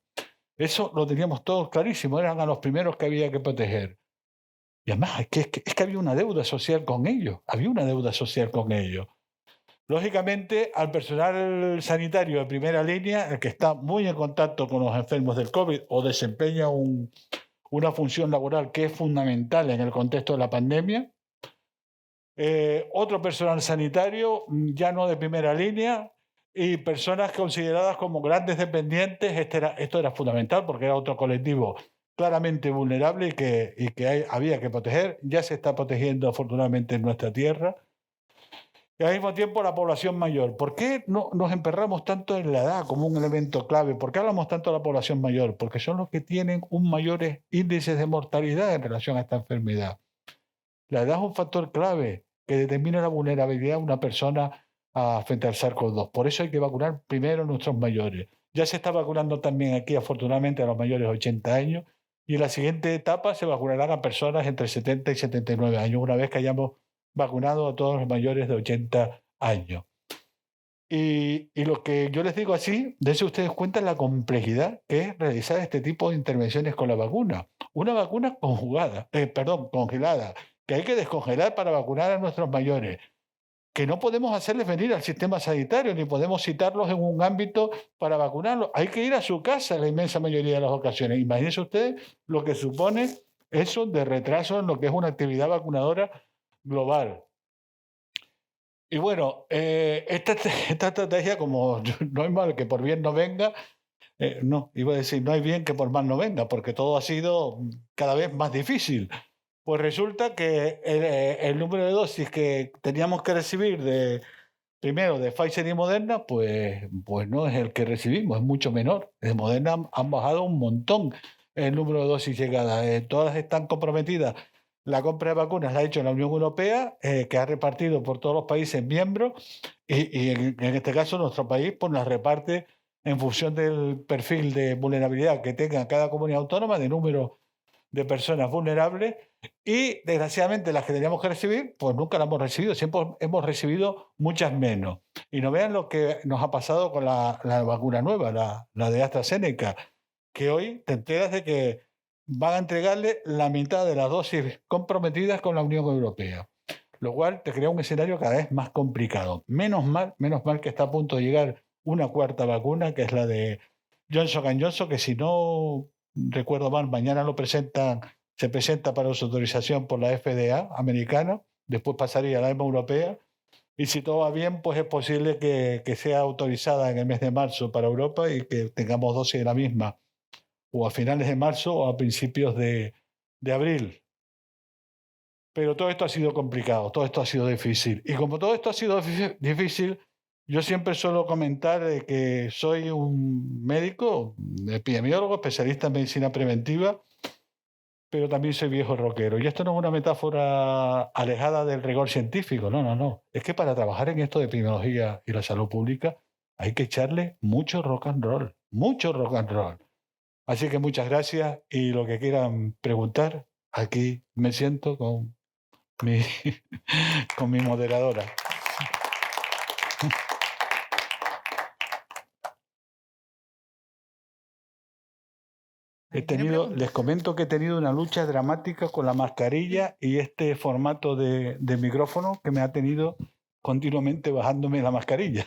Eso lo teníamos todos clarísimo, eran a los primeros que había que proteger. Y además es que había una deuda social con ellos, había una deuda social con ellos. Lógicamente, al personal sanitario de primera línea, el que está muy en contacto con los enfermos del COVID o desempeña una función laboral que es fundamental en el contexto de la pandemia. Otro personal sanitario, ya no de primera línea, y personas consideradas como grandes dependientes. Esto era fundamental porque era otro colectivo claramente vulnerable y que había que proteger. Ya se está protegiendo afortunadamente en nuestra tierra. Y al mismo tiempo la población mayor. ¿Por qué no nos emperramos tanto en la edad como un elemento clave? ¿Por qué hablamos tanto de la población mayor? Porque son los que tienen un mayores índices de mortalidad en relación a esta enfermedad. La edad es un factor clave que determina la vulnerabilidad de una persona frente al SARS-CoV-2. Por eso hay que vacunar primero a nuestros mayores. Ya se está vacunando también aquí, afortunadamente, a los mayores de 80 años. Y en la siguiente etapa se vacunarán a personas entre 70 y 79 años, una vez que hayamos vacunado a todos los mayores de 80 años. Y lo que yo les digo así, dense ustedes cuenta de la complejidad que es realizar este tipo de intervenciones con la vacuna. Una vacuna congelada, que hay que descongelar para vacunar a nuestros mayores, que no podemos hacerles venir al sistema sanitario, ni podemos citarlos en un ámbito para vacunarlos. Hay que ir a su casa en la inmensa mayoría de las ocasiones. Imagínense ustedes lo que supone eso de retraso en lo que es una actividad vacunadora global. Y bueno, esta estrategia, como no hay mal que por bien no venga, no, iba a decir, no hay bien que por mal no venga, porque todo ha sido cada vez más difícil. Pues resulta que el número de dosis que teníamos que recibir primero de Pfizer y Moderna, pues no es el que recibimos, es mucho menor. De Moderna han bajado un montón el número de dosis llegadas. Todas están comprometidas. La compra de vacunas la ha hecho la Unión Europea, que ha repartido por todos los países miembros, y en este caso nuestro país pues las reparte en función del perfil de vulnerabilidad que tenga cada comunidad autónoma, de número de personas vulnerables, y desgraciadamente las que teníamos que recibir, pues nunca las hemos recibido, siempre hemos recibido muchas menos. Y no vean lo que nos ha pasado con la vacuna nueva, la de AstraZeneca, que hoy te enteras de que van a entregarle la mitad de las dosis comprometidas con la Unión Europea, lo cual te crea un escenario cada vez más complicado. Menos mal que está a punto de llegar una cuarta vacuna, que es la de Johnson Johnson, que si no recuerdo mal, mañana se presenta para su autorización por la FDA americana, después pasaría a la EMA europea, y si todo va bien, pues es posible que sea autorizada en el mes de marzo para Europa y que tengamos dosis de la misma o a finales de marzo o a principios de abril. Pero todo esto ha sido complicado, todo esto ha sido difícil. Y como todo esto ha sido difícil, yo siempre suelo comentar que soy un médico, epidemiólogo, especialista en medicina preventiva, pero también soy viejo rockero. Y esto no es una metáfora alejada del rigor científico, no, no, no. Es que para trabajar en esto de epidemiología y la salud pública hay que echarle mucho rock and roll, mucho rock and roll. Así que muchas gracias y lo que quieran preguntar, aquí me siento con mi, con mi moderadora. Les comento que he tenido una lucha dramática con la mascarilla y este formato de micrófono que me ha tenido continuamente bajándome la mascarilla.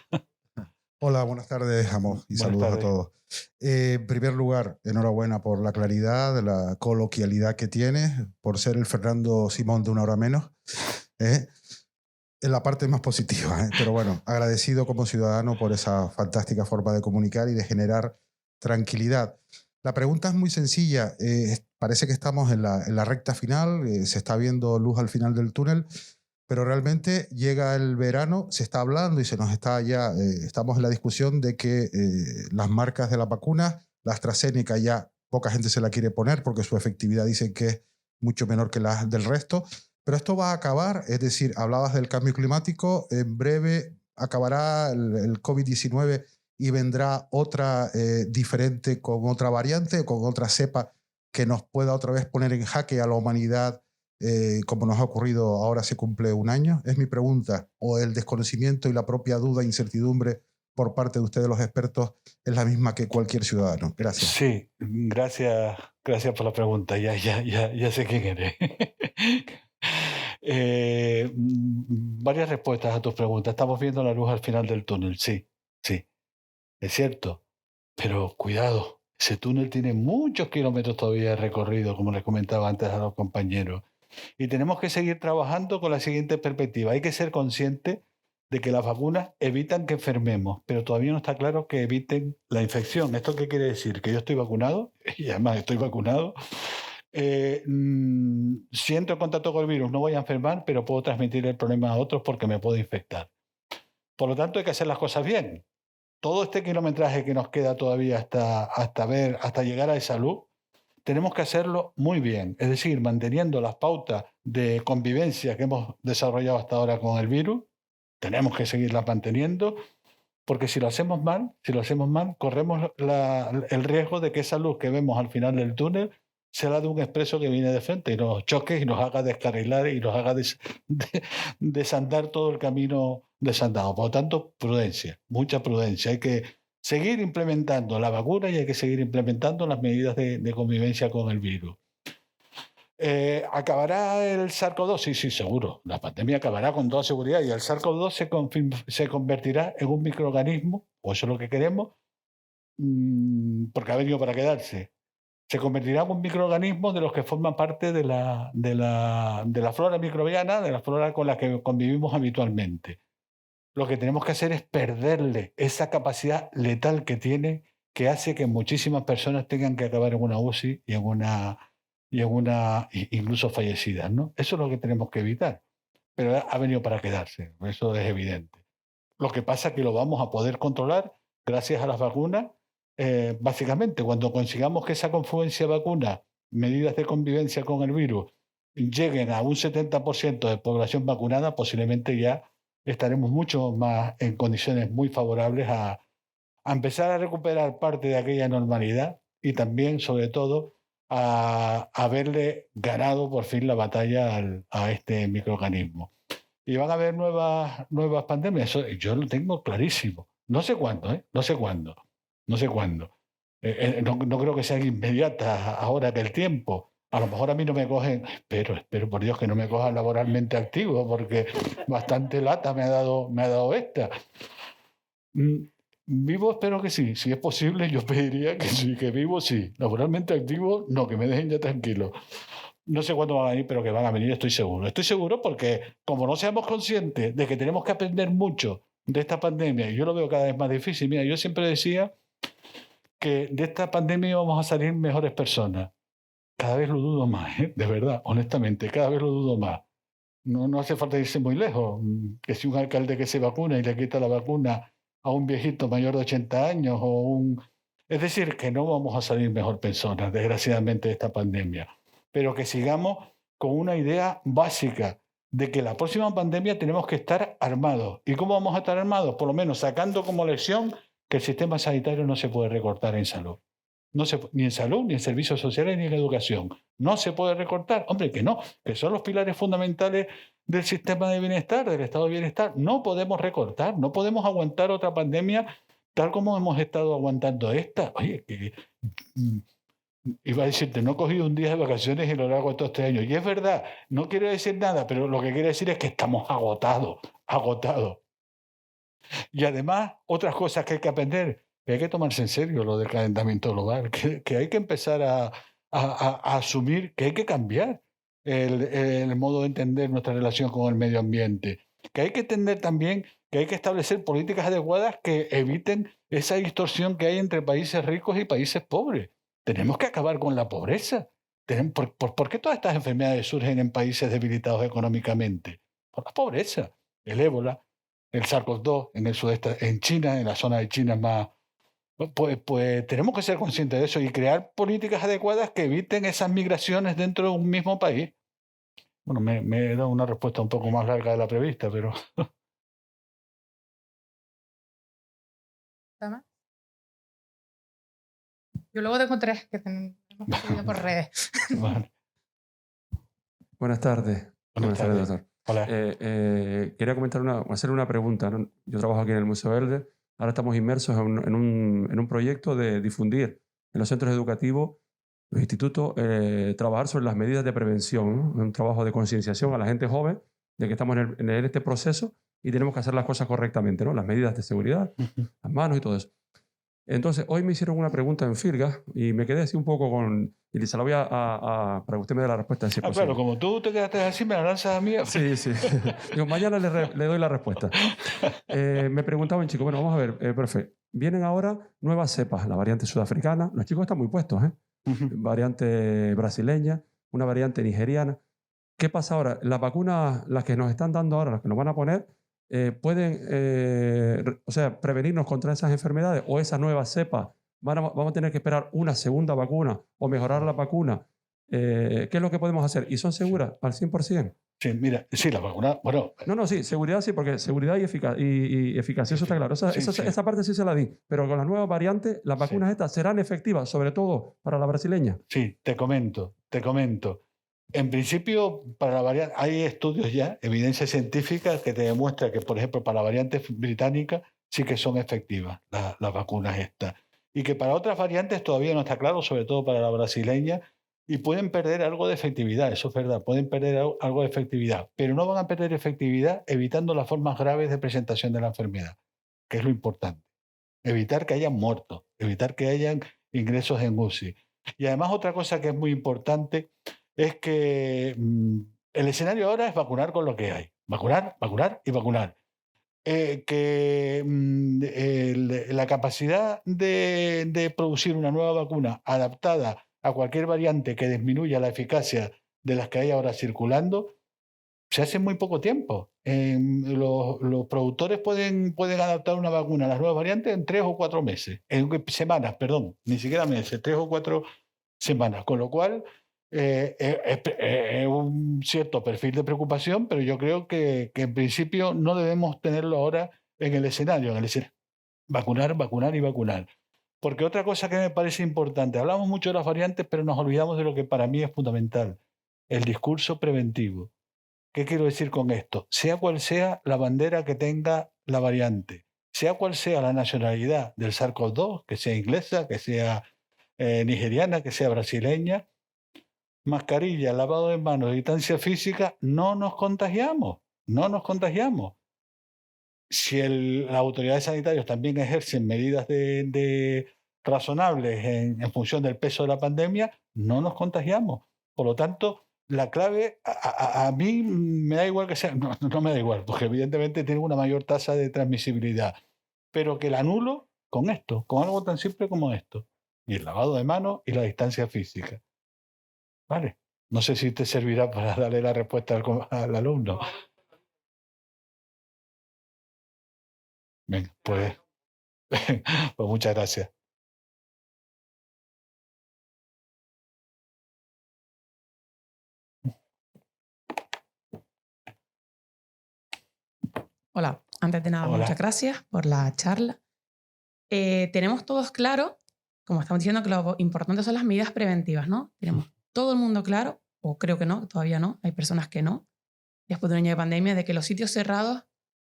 Hola, buenas tardes, Amos, y saludos a todos. En primer lugar, enhorabuena por la claridad, la coloquialidad que tienes, por ser el Fernando Simón de Una Hora Menos. En la parte más positiva, pero bueno, agradecido como ciudadano por esa fantástica forma de comunicar y de generar tranquilidad. La pregunta es muy sencilla. Parece que estamos en la recta final, se está viendo luz al final del túnel, pero realmente llega el verano, se está hablando y se nos está ya, estamos en la discusión de que las marcas de las vacunas, la AstraZeneca ya poca gente se la quiere poner porque su efectividad dicen que es mucho menor que la del resto, pero esto va a acabar, es decir, hablabas del cambio climático, en breve acabará el COVID-19 y vendrá otra diferente con otra variante, con otra cepa que nos pueda otra vez poner en jaque a la humanidad, como nos ha ocurrido ahora se cumple un año. Es mi pregunta. ¿O el desconocimiento y la propia duda e incertidumbre por parte de ustedes los expertos es la misma que cualquier ciudadano? Gracias. Sí, gracias por la pregunta. Ya sé quién eres. Varias respuestas a tus preguntas. Estamos viendo la luz al final del túnel. Sí, es cierto. Pero cuidado, ese túnel tiene muchos kilómetros todavía de recorrido, como les comentaba antes a los compañeros. Y tenemos que seguir trabajando con la siguiente perspectiva. Hay que ser consciente de que las vacunas evitan que enfermemos, pero todavía no está claro que eviten la infección. ¿Esto qué quiere decir? Que yo estoy vacunado, y además estoy vacunado, si entro en contacto con el virus no voy a enfermar, pero puedo transmitir el problema a otros porque me puedo infectar. Por lo tanto, hay que hacer las cosas bien. Todo este kilometraje que nos queda todavía hasta llegar a esa luz, tenemos que hacerlo muy bien, es decir, manteniendo las pautas de convivencia que hemos desarrollado hasta ahora con el virus, tenemos que seguirlas manteniendo, porque si lo hacemos mal, corremos el riesgo de que esa luz que vemos al final del túnel sea la de un expreso que viene de frente y nos choque y nos haga descarrilar y nos haga desandar todo el camino desandado. Por lo tanto, prudencia, mucha prudencia. Hay que seguir implementando la vacuna y hay que seguir implementando las medidas de convivencia con el virus. ¿Acabará el SARS-CoV-2? Sí, seguro. La pandemia acabará con toda seguridad y el SARS-CoV-2 se convertirá en un microorganismo, o eso es lo que queremos, porque ha venido para quedarse. Se convertirá en un microorganismo de los que forman parte de la flora microbiana, de la flora con la que convivimos habitualmente. Lo que tenemos que hacer es perderle esa capacidad letal que tiene, que hace que muchísimas personas tengan que acabar en una UCI y incluso fallecidas, ¿no? Eso es lo que tenemos que evitar. Pero ha venido para quedarse, eso es evidente. Lo que pasa es que lo vamos a poder controlar gracias a las vacunas. Básicamente, cuando consigamos que esa confluencia de vacunas, medidas de convivencia con el virus, lleguen a un 70% de población vacunada, posiblemente ya estaremos mucho más en condiciones muy favorables a empezar a recuperar parte de aquella normalidad y también, sobre todo, a haberle ganado por fin la batalla a este microorganismo. Y van a haber nuevas pandemias. Eso yo lo tengo clarísimo. No sé cuándo, No sé cuándo. No creo que sean inmediatas ahora que el tiempo. A lo mejor a mí no me cogen, espero por Dios que no me cojan laboralmente activo, porque bastante lata me ha dado esta. Vivo, espero que sí. Si es posible, yo pediría que sí, que vivo, sí. Laboralmente activo, no, que me dejen ya tranquilo. No sé cuándo van a venir, pero que van a venir, estoy seguro. Estoy seguro porque como no seamos conscientes de que tenemos que aprender mucho de esta pandemia, y yo lo veo cada vez más difícil. Mira, yo siempre decía que de esta pandemia vamos a salir mejores personas. Cada vez lo dudo más, de verdad, honestamente, cada vez lo dudo más. No hace falta irse muy lejos. Que si un alcalde que se vacuna y le quita la vacuna a un viejito mayor de 80 años Es decir, que no vamos a salir mejor personas, desgraciadamente, de esta pandemia. Pero que sigamos con una idea básica de que la próxima pandemia tenemos que estar armados. ¿Y cómo vamos a estar armados? Por lo menos sacando como lección que el sistema sanitario no se puede recortar en salud. No ni en salud, ni en servicios sociales, ni en educación. No se puede recortar. Hombre, que no, que son los pilares fundamentales del sistema de bienestar, del estado de bienestar. No podemos recortar, no podemos aguantar otra pandemia tal como hemos estado aguantando esta. Oye, que iba a decirte, no he cogido un día de vacaciones y lo hago estos 3 años. Y es verdad, no quiero decir nada, pero lo que quiero decir es que estamos agotados. Y además, otras cosas que hay que aprender, que hay que tomarse en serio lo del calentamiento global, que hay que empezar a asumir que hay que cambiar el modo de entender nuestra relación con el medio ambiente, que hay que entender también que hay que establecer políticas adecuadas que eviten esa distorsión que hay entre países ricos y países pobres. Tenemos que acabar con la pobreza. ¿Por qué todas estas enfermedades surgen en países debilitados económicamente? Por la pobreza. El ébola, el SARS-CoV-2 en el sudeste, en China, en la zona de China más. Pues tenemos que ser conscientes de eso y crear políticas adecuadas que eviten esas migraciones dentro de un mismo país. Bueno, me he dado una respuesta un poco más larga de la prevista, pero... ¿Más? Yo luego tengo 3 que hemos recibido por redes. Vale. Buenas tardes. Buenas tardes, doctor. Hola. Quería hacerle una pregunta, ¿no? Yo trabajo aquí en el Museo Verde. Ahora estamos inmersos en un proyecto de difundir en los centros educativos, los institutos, trabajar sobre las medidas de prevención, ¿no? Un trabajo de concienciación a la gente joven de que estamos en este proceso y tenemos que hacer las cosas correctamente, ¿no? Las medidas de seguridad, las manos y todo eso. Entonces, hoy me hicieron una pregunta en Filga y me quedé así un poco con... Y se la voy para que usted me dé la respuesta. Si claro, como tú te quedaste así, me la lanzas a mí. Sí. Digo, mañana le doy la respuesta. Me preguntaba un chico, bueno, vamos a ver, profe, vienen ahora nuevas cepas, la variante sudafricana, los chicos están muy puestos, ¿eh? Variante brasileña, una variante nigeriana. ¿Qué pasa ahora? Las vacunas, las que nos están dando ahora, las que nos van a poner, pueden prevenirnos contra esas enfermedades o esas nuevas cepas. Vamos a tener que esperar una segunda vacuna o mejorar la vacuna. ¿Qué es lo que podemos hacer? ¿Y son seguras al 100%? Sí, mira, sí, la vacuna, bueno... No, sí, seguridad sí, porque seguridad y eficacia, eso está claro. Esa parte sí se la di. Pero con las nuevas variantes, las vacunas estas serán efectivas, sobre todo para la brasileña. Sí, te comento. En principio, para la variante, hay estudios ya, evidencia científica que te demuestra que, por ejemplo, para la variante británica sí que son efectivas las vacunas estas. Y que para otras variantes todavía no está claro, sobre todo para la brasileña, y pueden perder algo de efectividad, eso es verdad, pueden perder algo de efectividad, pero no van a perder efectividad evitando las formas graves de presentación de la enfermedad, que es lo importante. Evitar que hayan muertos, evitar que hayan ingresos en UCI. Y además otra cosa que es muy importante es que el escenario ahora es vacunar con lo que hay. Vacunar y vacunar. La capacidad de producir una nueva vacuna adaptada a cualquier variante que disminuya la eficacia de las que hay ahora circulando se hace en muy poco tiempo. Los productores pueden adaptar una vacuna a las nuevas variantes en 3 o 4 meses. En semanas, perdón, ni siquiera meses, 3 o 4 semanas. Con lo cual, es un cierto perfil de preocupación, pero yo creo que en principio no debemos tenerlo ahora en el escenario. Vacunar y vacunar. Porque otra cosa que me parece importante, hablamos mucho de las variantes, pero nos olvidamos de lo que para mí es fundamental, el discurso preventivo. ¿Qué quiero decir con esto? Sea cual sea la bandera que tenga la variante, sea cual sea la nacionalidad del SARS-CoV-2, que sea inglesa, que sea nigeriana, que sea brasileña, mascarilla, lavado de manos, distancia física, no nos contagiamos. Si las autoridades sanitarias también ejercen medidas razonables en función del peso de la pandemia, no nos contagiamos. Por lo tanto, la clave, a mí me da igual que sea, no me da igual, porque evidentemente tiene una mayor tasa de transmisibilidad, pero que la anulo con esto, con algo tan simple como esto, y el lavado de manos y la distancia física. ¿Vale? No sé si te servirá para darle la respuesta al alumno. Venga, pues muchas gracias. Hola, antes de nada, Hola. Muchas gracias por la charla. Tenemos todos claro como estamos diciendo, que lo importante son las medidas preventivas, ¿no? Tenemos todo el mundo claro, o creo que no, todavía no, hay personas que no, después de un año de pandemia, de que los sitios cerrados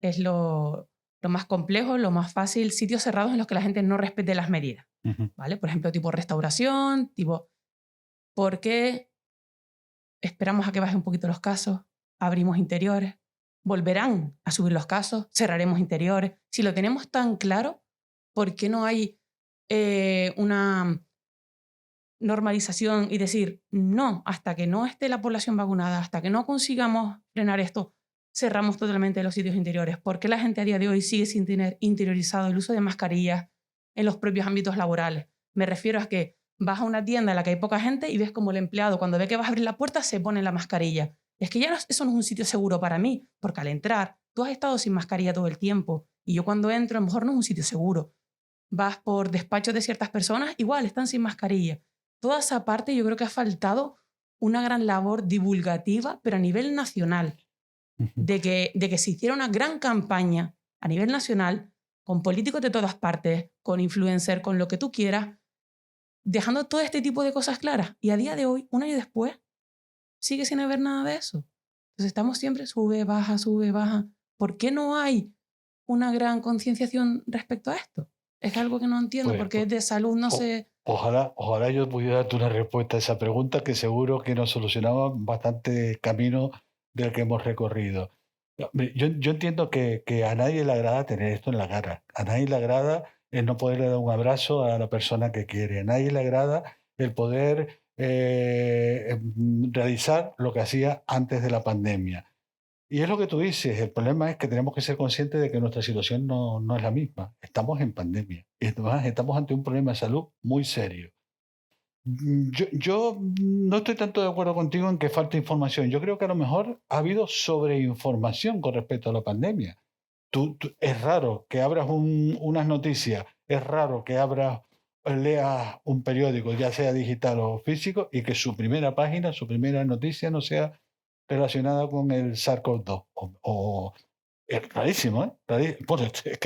es lo más complejo, lo más fácil, sitios cerrados en los que la gente no respete las medidas, ¿vale? Por ejemplo, tipo restauración, tipo, ¿por qué esperamos a que bajen un poquito los casos? Abrimos interiores, volverán a subir los casos, cerraremos interiores. Si lo tenemos tan claro, ¿por qué no hay una normalización y decir, no, hasta que no esté la población vacunada, hasta que no consigamos frenar esto, cerramos totalmente los sitios interiores? ¿Por qué la gente a día de hoy sigue sin tener interiorizado el uso de mascarillas en los propios ámbitos laborales? Me refiero a que vas a una tienda en la que hay poca gente y ves como el empleado, cuando ve que vas a abrir la puerta, se pone la mascarilla. Es que ya eso no es un sitio seguro para mí, porque al entrar, tú has estado sin mascarilla todo el tiempo y yo cuando entro, a lo mejor no es un sitio seguro. Vas por despachos de ciertas personas, igual están sin mascarilla. Toda esa parte yo creo que ha faltado una gran labor divulgativa, pero a nivel nacional, de que se hiciera una gran campaña a nivel nacional, con políticos de todas partes, con influencers, con lo que tú quieras, dejando todo este tipo de cosas claras. Y a día de hoy, un año después, sigue sin haber nada de eso. Entonces estamos siempre sube, baja, sube, baja. ¿Por qué no hay una gran concienciación respecto a esto? Es algo que no entiendo, porque de salud no se... Ojalá yo pudiera darte una respuesta a esa pregunta, que seguro que nos solucionaba bastante camino del que hemos recorrido. Yo entiendo que a nadie le agrada tener esto en la cara. A nadie le agrada el no poderle dar un abrazo a la persona que quiere. A nadie le agrada el poder realizar lo que hacía antes de la pandemia. Y es lo que tú dices, el problema es que tenemos que ser conscientes de que nuestra situación no es la misma. Estamos en pandemia y además estamos ante un problema de salud muy serio. Yo no estoy tanto de acuerdo contigo en que falta información. Yo creo que a lo mejor ha habido sobreinformación con respecto a la pandemia. Es raro que abras unas noticias, es raro que leas un periódico, ya sea digital o físico, y que su primera página, su primera noticia no sea relacionada con el SARS-CoV-2. Es rarísimo, ¿eh? Bueno, es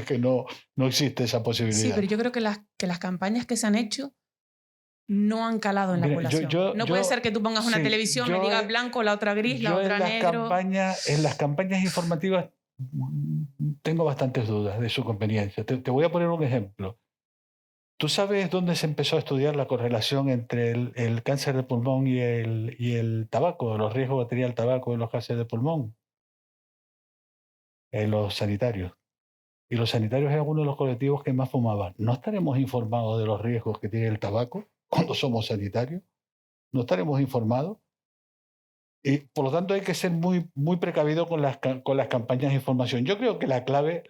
que no existe esa posibilidad. Sí, pero yo creo que las campañas que se han hecho no han calado en la población. No puede ser que tú pongas una televisión, me digas blanco, la otra gris, la otra negro. En las campañas informativas tengo bastantes dudas de su conveniencia. Te voy a poner un ejemplo. ¿Tú sabes dónde se empezó a estudiar la correlación entre el cáncer de pulmón y el tabaco, los riesgos que tenía el tabaco en los cánceres de pulmón? En los sanitarios. Y los sanitarios eran uno de los colectivos que más fumaban. ¿No estaremos informados de los riesgos que tiene el tabaco cuando somos sanitarios? ¿No estaremos informados? Y por lo tanto hay que ser muy, muy precavido con las campañas de información. Yo creo que la clave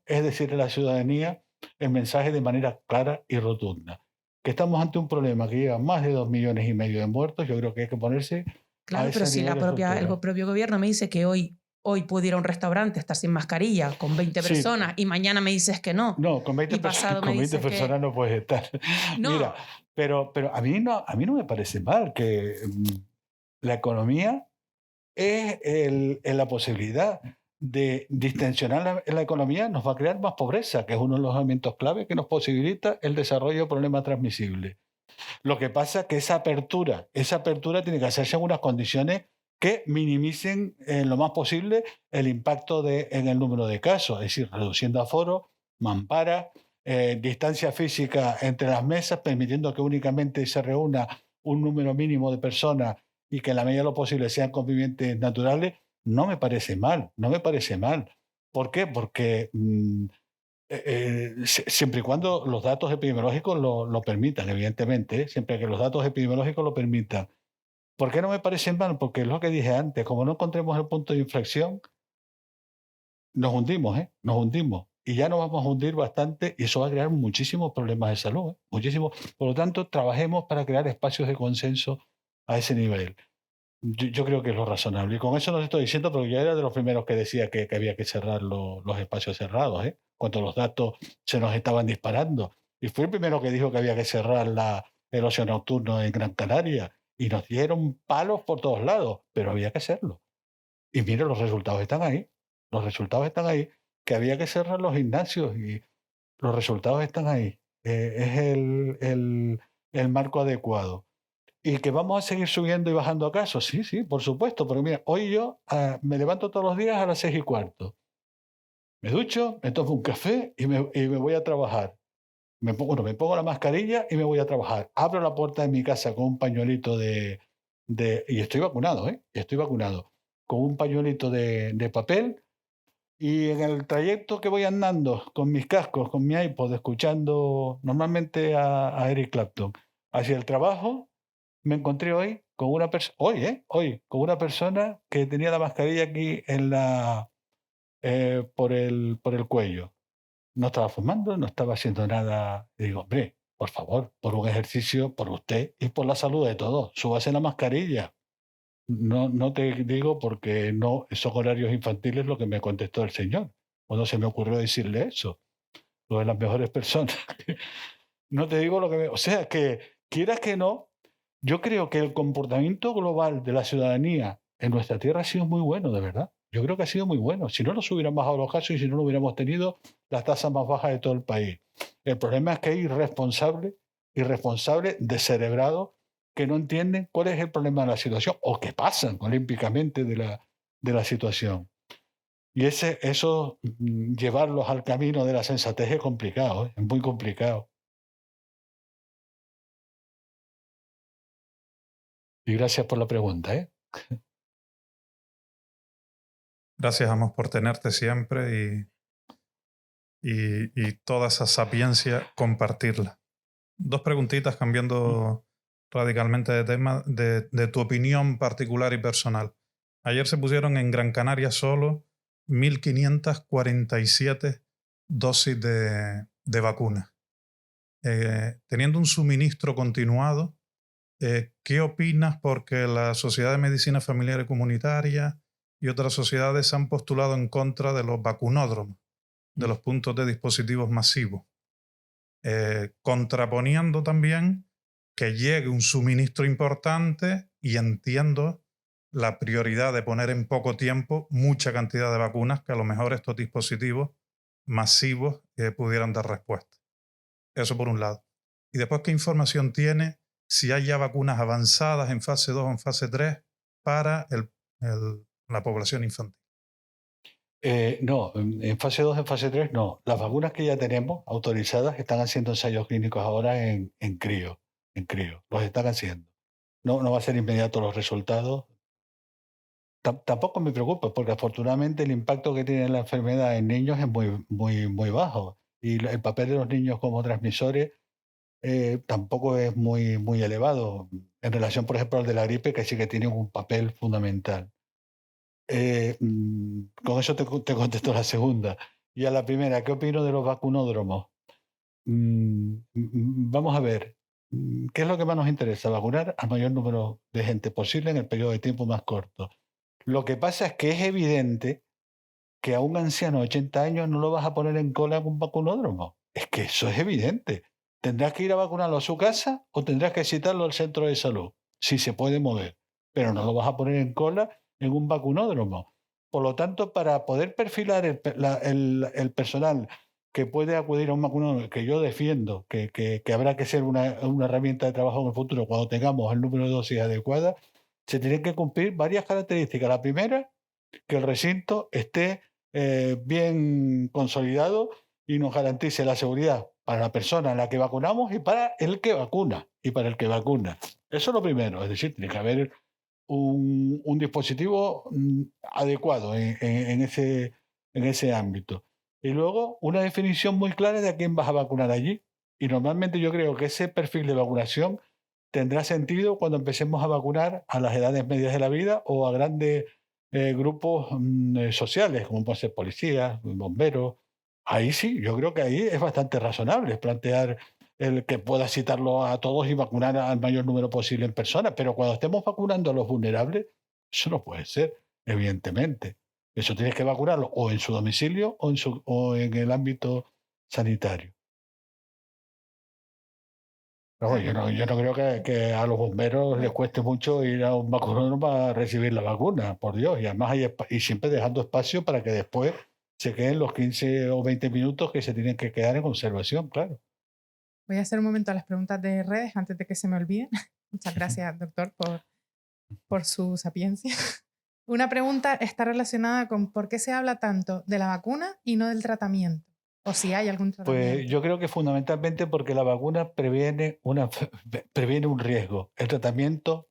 es decirle a la ciudadanía el mensaje de manera clara y rotunda. Que estamos ante un problema que lleva más de 2,5 millones de muertos. Yo creo que hay que ponerse... Claro, pero si el propio gobierno me dice que hoy puedo ir a un restaurante, estar sin mascarilla, con 20 personas, y mañana me dices que no. No, con 20 personas no puedes estar. No. Mira, pero a mí no me parece mal que la economía es la posibilidad de distensionar la economía, nos va a crear más pobreza, que es uno de los elementos clave que nos posibilita el desarrollo de problemas transmisibles. Lo que pasa es que esa apertura tiene que hacerse en unas condiciones que minimicen en lo más posible el impacto en el número de casos, es decir, reduciendo aforo, mampara, distancia física entre las mesas, permitiendo que únicamente se reúna un número mínimo de personas y que en la medida de lo posible sean convivientes naturales. No me parece mal. ¿Por qué? Porque siempre y cuando los datos epidemiológicos lo permitan, evidentemente, siempre que los datos epidemiológicos lo permitan. ¿Por qué no me parece mal? Porque es lo que dije antes, como no encontremos el punto de inflexión, nos hundimos. Y ya nos vamos a hundir bastante y eso va a crear muchísimos problemas de salud, muchísimos. Por lo tanto, trabajemos para crear espacios de consenso a ese nivel. Yo creo que es lo razonable. Y con eso no te estoy diciendo, porque yo era de los primeros que decía que había que cerrar los espacios cerrados, cuando los datos se nos estaban disparando. Y fui el primero que dijo que había que cerrar el ocio nocturno en Gran Canaria. Y nos dieron palos por todos lados, pero había que hacerlo. Y mire, los resultados están ahí. Que había que cerrar los gimnasios y los resultados están ahí. es el marco adecuado. ¿Y que vamos a seguir subiendo y bajando acaso? Sí, sí, por supuesto. Pero mira, hoy yo me levanto todos los días a las 6:15. Me ducho, me tomo un café y me voy a trabajar. Me pongo la mascarilla y me voy a trabajar. Abro la puerta de mi casa con un pañuelito y estoy vacunado, ¿eh? Estoy vacunado. Con un pañuelito de papel. Y en el trayecto que voy andando con mis cascos, con mi iPod, escuchando normalmente a Eric Clapton, hacia el trabajo, me encontré hoy con una persona, hoy, con una persona que tenía la mascarilla aquí por el cuello. No estaba fumando, no estaba haciendo nada. Y digo, hombre, por favor, por un ejercicio, por usted y por la salud de todos, súbase la mascarilla. No te digo porque no, esos horarios infantiles lo que me contestó el señor. O no se me ocurrió decirle eso. Lo de las mejores personas. No te digo lo que O sea, que quieras que no, yo creo que el comportamiento global de la ciudadanía en nuestra tierra ha sido muy bueno, de verdad. Yo creo que ha sido muy bueno. Si no nos hubieran bajado los casos y si no hubiéramos tenido las tasas más bajas de todo el país. El problema es que hay irresponsables, descerebrados, que no entienden cuál es el problema de la situación o que pasan olímpicamente de la situación. Y eso, llevarlos al camino de la sensatez es complicado, es muy complicado. Y gracias por la pregunta, ¿eh? Gracias, Amos, por tenerte siempre y toda esa sapiencia, compartirla. 2 preguntitas cambiando radicalmente de tema, de tu opinión particular y personal. Ayer se pusieron en Gran Canaria solo 1.547 dosis de vacuna. Teniendo un suministro continuado, ¿qué opinas? Porque la Sociedad de Medicina Familiar y Comunitaria y otras sociedades han postulado en contra de los vacunódromos, de los puntos de dispositivos masivos, contraponiendo también que llegue un suministro importante y entiendo la prioridad de poner en poco tiempo mucha cantidad de vacunas que a lo mejor estos dispositivos masivos pudieran dar respuesta. Eso por un lado. Y después, ¿qué información tiene si hay ya vacunas avanzadas en fase 2 o en fase 3 para la población infantil? No, en fase 2, en fase 3 no. Las vacunas que ya tenemos autorizadas están haciendo ensayos clínicos ahora en crío. Los están haciendo. No va a ser inmediato los resultados. Tampoco me preocupa, porque afortunadamente el impacto que tiene la enfermedad en niños es muy, muy, muy bajo. Y el papel de los niños como transmisores tampoco es muy, muy elevado en relación, por ejemplo, al de la gripe, que sí que tiene un papel fundamental. Con eso te contesto la segunda. Y a la primera, ¿qué opino de los vacunódromos? Vamos a ver, ¿qué es lo que más nos interesa? Vacunar al mayor número de gente posible en el periodo de tiempo más corto. Lo que pasa es que es evidente que a un anciano de 80 años no lo vas a poner en cola en un vacunódromo. Es que eso es evidente. Tendrás que ir a vacunarlo a su casa o tendrás que citarlo al centro de salud, si se puede mover. Pero no lo vas a poner en cola en un vacunódromo. Por lo tanto, para poder perfilar el personal que puede acudir a un vacunódromo, que yo defiendo que habrá que ser una herramienta de trabajo en el futuro cuando tengamos el número de dosis adecuada, se tienen que cumplir varias características. La primera, que el recinto esté bien consolidado y nos garantice la seguridad para la persona a la que vacunamos y para el que vacuna. Eso es lo primero, es decir, tiene que haber un dispositivo adecuado en ese ámbito. Y luego una definición muy clara de a quién vas a vacunar allí. Y normalmente yo creo que ese perfil de vacunación tendrá sentido cuando empecemos a vacunar a las edades medias de la vida o a grandes grupos sociales, como pueden ser policías, bomberos. Ahí sí, yo creo que ahí es bastante razonable plantear el que pueda citarlo a todos y vacunar al mayor número posible en persona. Pero cuando estemos vacunando a los vulnerables, eso no puede ser, evidentemente. Eso tienes que vacunarlo o en su domicilio o en el ámbito sanitario. No, yo no creo que a los bomberos les cueste mucho ir a un vacunódromo para recibir la vacuna, por Dios. Y además y siempre dejando espacio para que después se queden los 15 o 20 minutos que se tienen que quedar en conservación, claro. Voy a hacer un momento a las preguntas de redes antes de que se me olviden. Muchas gracias, doctor, por su sapiencia. Una pregunta está relacionada con por qué se habla tanto de la vacuna y no del tratamiento, o si hay algún tratamiento. Pues yo creo que fundamentalmente porque la vacuna previene un riesgo. El tratamiento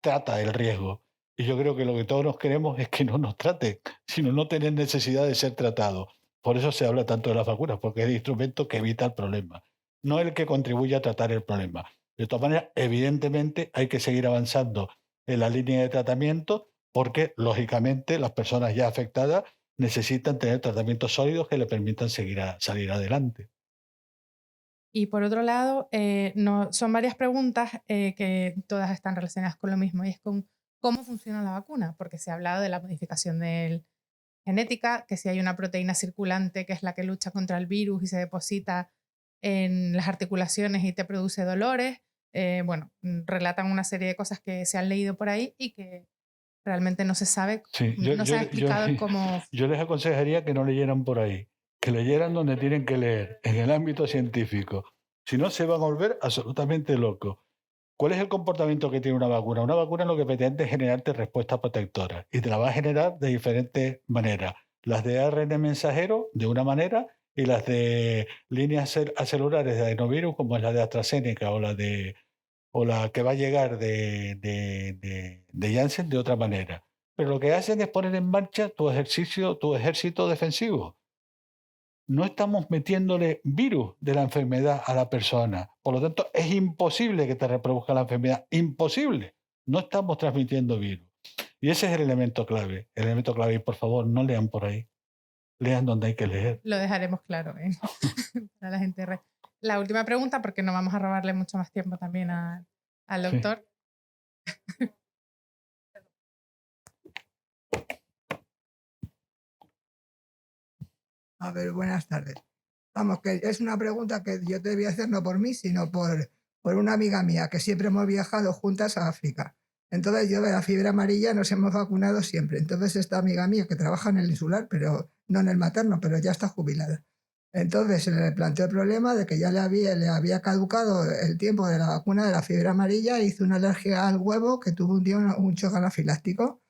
trata el riesgo. Y yo creo que lo que todos nos queremos es que no nos trate, sino no tener necesidad de ser tratado. Por eso se habla tanto de las vacunas, porque es el instrumento que evita el problema, no el que contribuye a tratar el problema. De todas maneras, evidentemente hay que seguir avanzando en la línea de tratamiento porque, lógicamente, las personas ya afectadas necesitan tener tratamientos sólidos que le permitan salir adelante. Y por otro lado, son varias preguntas que todas están relacionadas con lo mismo, y es con cómo funciona la vacuna, porque se ha hablado de la modificación genética, que si hay una proteína circulante que es la que lucha contra el virus y se deposita en las articulaciones y te produce dolores. Bueno, relatan una serie de cosas que se han leído por ahí y que realmente no se sabe, Sí, no se ha explicado cómo... Yo les aconsejaría que no leyeran por ahí, que leyeran donde tienen que leer, en el ámbito científico. Si no, se van a volver absolutamente locos. ¿Cuál es el comportamiento que tiene una vacuna? Una vacuna lo que pretende es generarte respuestas protectoras y te la va a generar de diferentes maneras. Las de ARN mensajero, de una manera, y las de líneas acelulares de adenovirus, como es la de AstraZeneca o la que va a llegar de Janssen, de otra manera. Pero lo que hacen es poner en marcha tu ejército defensivo. No estamos metiéndole virus de la enfermedad a la persona. Por lo tanto, es imposible que te reproduzca la enfermedad. Imposible. No estamos transmitiendo virus. Y ese es el elemento clave. El elemento clave. Y por favor, no lean por ahí. Lean donde hay que leer. Lo dejaremos claro para la gente. La última pregunta, porque no vamos a robarle mucho más tiempo también al doctor. Sí. A ver, buenas tardes. Vamos, que es una pregunta que yo te voy a hacer no por mí, sino por una amiga mía, que siempre hemos viajado juntas a África. Entonces yo de la fiebre amarilla nos hemos vacunado siempre. Entonces esta amiga mía que trabaja en el insular, pero no en el materno, pero ya está jubilada. Entonces se le planteó el problema de que ya le había caducado el tiempo de la vacuna de la fiebre amarilla e hizo una alergia al huevo que tuvo un día un shock anafiláctico.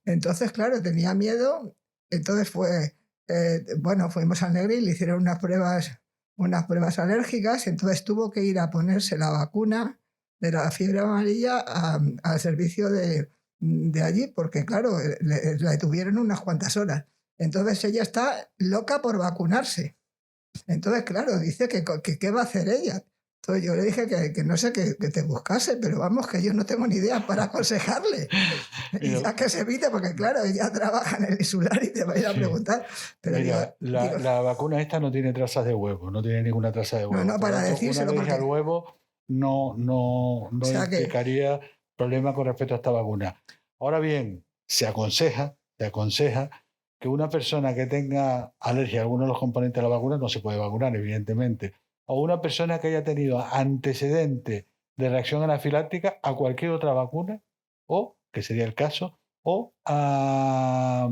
Entonces, claro, tenía miedo. Entonces fuimos al Negril, le hicieron unas pruebas alérgicas, entonces tuvo que ir a ponerse la vacuna de la fiebre amarilla al servicio de allí, porque claro, la detuvieron unas cuantas horas. Entonces ella está loca por vacunarse. Entonces, claro, dice que qué va a hacer ella. Entonces yo le dije que no sé, que te buscase, pero vamos, que yo no tengo ni idea para aconsejarle. Y ya que se evite, porque claro, ella trabaja en el insular y te va a ir a preguntar. Pero mira, la vacuna esta no tiene trazas de huevo, no tiene ninguna traza de huevo. No, para decírselo. Una alergia al huevo no implicaría problema con respecto a esta vacuna. Ahora bien, se aconseja que una persona que tenga alergia a alguno de los componentes de la vacuna no se puede vacunar, evidentemente. O una persona que haya tenido antecedente de reacción anafiláctica a cualquier otra vacuna, o, que sería el caso, o a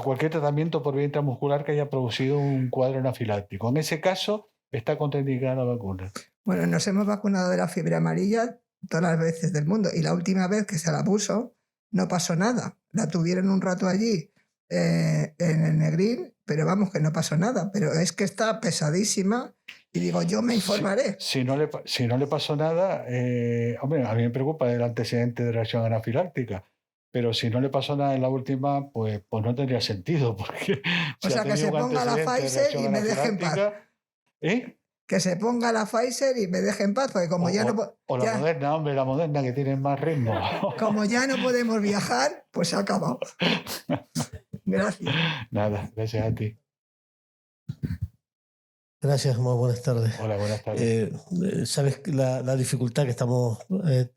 cualquier tratamiento por vía intramuscular que haya producido un cuadro anafiláctico. En ese caso, está contraindicada la vacuna. Bueno, nos hemos vacunado de la fiebre amarilla todas las veces del mundo, y la última vez que se la puso no pasó nada. La tuvieron un rato allí en el Negril, pero vamos, que no pasó nada. Pero es que está pesadísima y digo, yo me informaré. Si no le pasó nada, hombre, a mí me preocupa el antecedente de reacción anafiláctica, pero si no le pasó nada en la última, pues no tendría sentido. Porque o sea, que se ponga la Pfizer y me deje en paz. ¿Eh? Que se ponga la Pfizer y me deje en paz, porque como la Moderna, hombre, la Moderna, que tiene más ritmo. Como ya no podemos viajar, pues se ha acabado. Gracias. Nada, gracias a ti. Gracias, muy buenas tardes. Hola, buenas tardes. Sabes la dificultad que estamos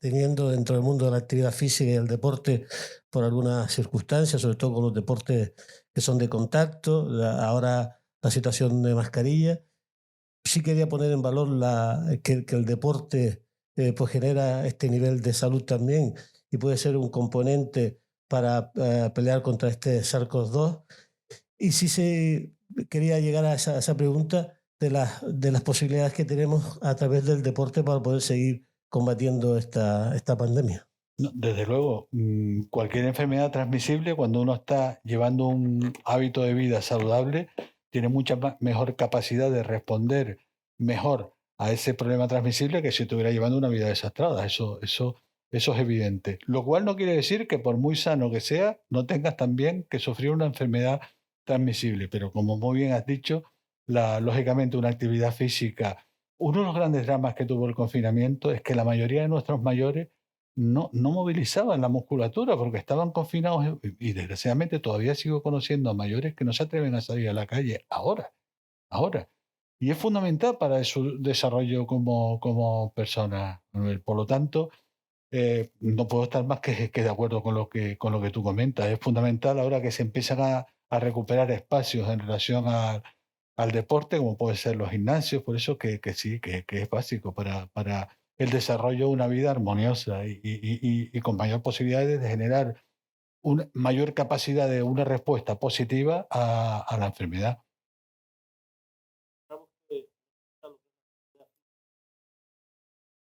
teniendo dentro del mundo de la actividad física y el deporte por algunas circunstancias, sobre todo con los deportes que son de contacto, ahora la situación de mascarilla. Sí quería poner en valor que el deporte pues genera este nivel de salud también y puede ser un componente para pelear contra este SARS-CoV-2. Y sí quería llegar a esa pregunta, de las posibilidades que tenemos a través del deporte para poder seguir combatiendo esta pandemia. No, desde luego, cualquier enfermedad transmisible, cuando uno está llevando un hábito de vida saludable, tiene mucha mejor capacidad de responder mejor a ese problema transmisible que si estuviera llevando una vida desastrada. Eso es evidente. Lo cual no quiere decir que por muy sano que sea, no tengas también que sufrir una enfermedad transmisible. Pero como muy bien has dicho, lógicamente una actividad física, uno de los grandes dramas que tuvo el confinamiento es que la mayoría de nuestros mayores no movilizaban la musculatura porque estaban confinados y desgraciadamente todavía sigo conociendo a mayores que no se atreven a salir a la calle ahora. Y es fundamental para su desarrollo como persona, Manuel. Por lo tanto, no puedo estar más que de acuerdo con lo que tú comentas. Es fundamental ahora que se empiezan a recuperar espacios en relación al deporte, como pueden ser los gimnasios, por eso que sí, que es básico para el desarrollo de una vida armoniosa y con mayor posibilidades de generar una mayor capacidad de una respuesta positiva a la enfermedad.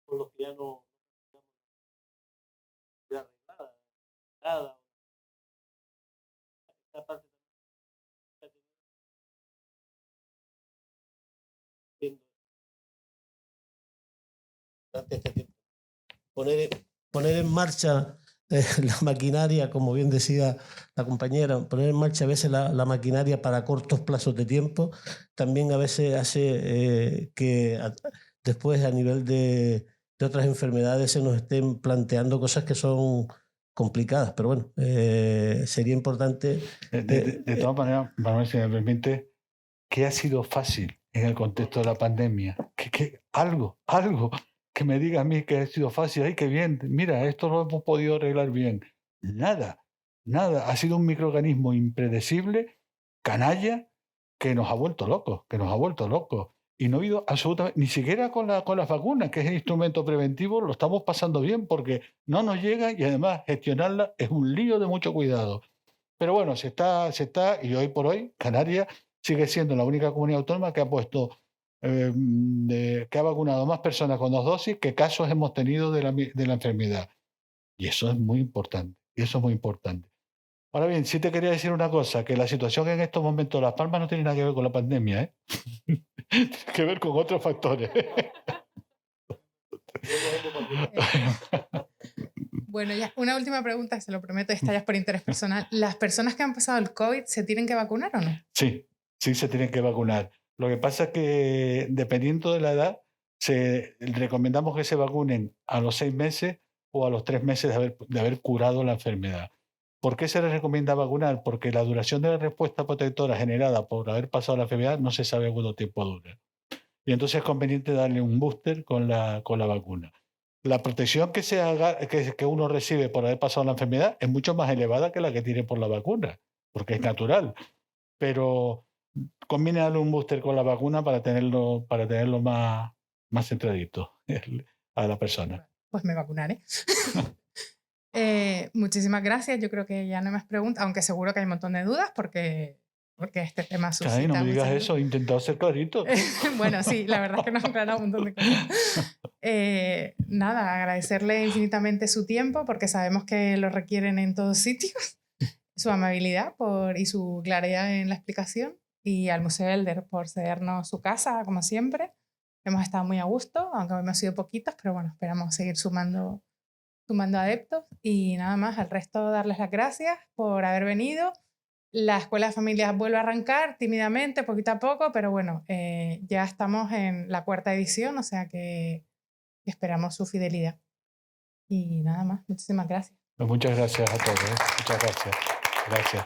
Con los que ya no arreglada, nada. Esta parte durante este tiempo. Poner en marcha la maquinaria, como bien decía la compañera, poner en marcha a veces la maquinaria para cortos plazos de tiempo, también a veces hace que después a nivel de otras enfermedades se nos estén planteando cosas que son complicadas, pero bueno, sería importante... De todas maneras, Manuel, si me permite, ¿qué ha sido fácil en el contexto de la pandemia? Algo que me diga a mí que ha sido fácil. ¡Ay, qué bien! Mira, esto lo hemos podido arreglar bien. Nada. Ha sido un microorganismo impredecible, canalla, que nos ha vuelto locos. Y no ha habido absolutamente, ni siquiera con las vacunas, que es el instrumento preventivo, lo estamos pasando bien porque no nos llega y además gestionarla es un lío de mucho cuidado. Pero bueno, se está, y hoy por hoy Canarias sigue siendo la única comunidad autónoma que ha puesto, que ha vacunado más personas con 2 dosis que casos hemos tenido de la enfermedad. Y eso es muy importante, Ahora bien, sí te quería decir una cosa, que la situación en estos momentos de Las Palmas no tiene nada que ver con la pandemia, ¿eh? Tiene que ver con otros factores. Bueno, ya una última pregunta, se lo prometo, esta ya es por interés personal. ¿Las personas que han pasado el COVID se tienen que vacunar o no? Sí, se tienen que vacunar. Lo que pasa es que dependiendo de la edad, recomendamos que se vacunen a los 6 meses o a los 3 meses de haber curado la enfermedad. ¿Por qué se les recomienda vacunar? Porque la duración de la respuesta protectora generada por haber pasado la enfermedad no se sabe cuánto tiempo dura. Y entonces es conveniente darle un booster con la vacuna. La protección que uno recibe por haber pasado la enfermedad es mucho más elevada que la que tiene por la vacuna, porque es natural. Pero conviene darle un booster con la vacuna para tenerlo más centradito a la persona. Pues me vacunaré. Muchísimas gracias. Yo creo que ya no hay más preguntas, aunque seguro que hay un montón de dudas porque este tema suscita. Ay, no me digas muchas eso, he intentado ser clarito. Bueno, sí, la verdad es que nos ha aclarado un montón de cosas. Nada, agradecerle infinitamente su tiempo porque sabemos que lo requieren en todos sitios, su amabilidad y su claridad en la explicación, y al Museo Elder por cedernos su casa, como siempre. Hemos estado muy a gusto, aunque hemos sido poquitos, pero bueno, esperamos seguir sumando adeptos. Y nada más, al resto darles las gracias por haber venido. La Escuela de Familias vuelve a arrancar tímidamente, poquito a poco, pero bueno, ya estamos en la 4ª edición, o sea que esperamos su fidelidad. Y nada más, muchísimas gracias. Muchas gracias a todos. Muchas gracias. Gracias.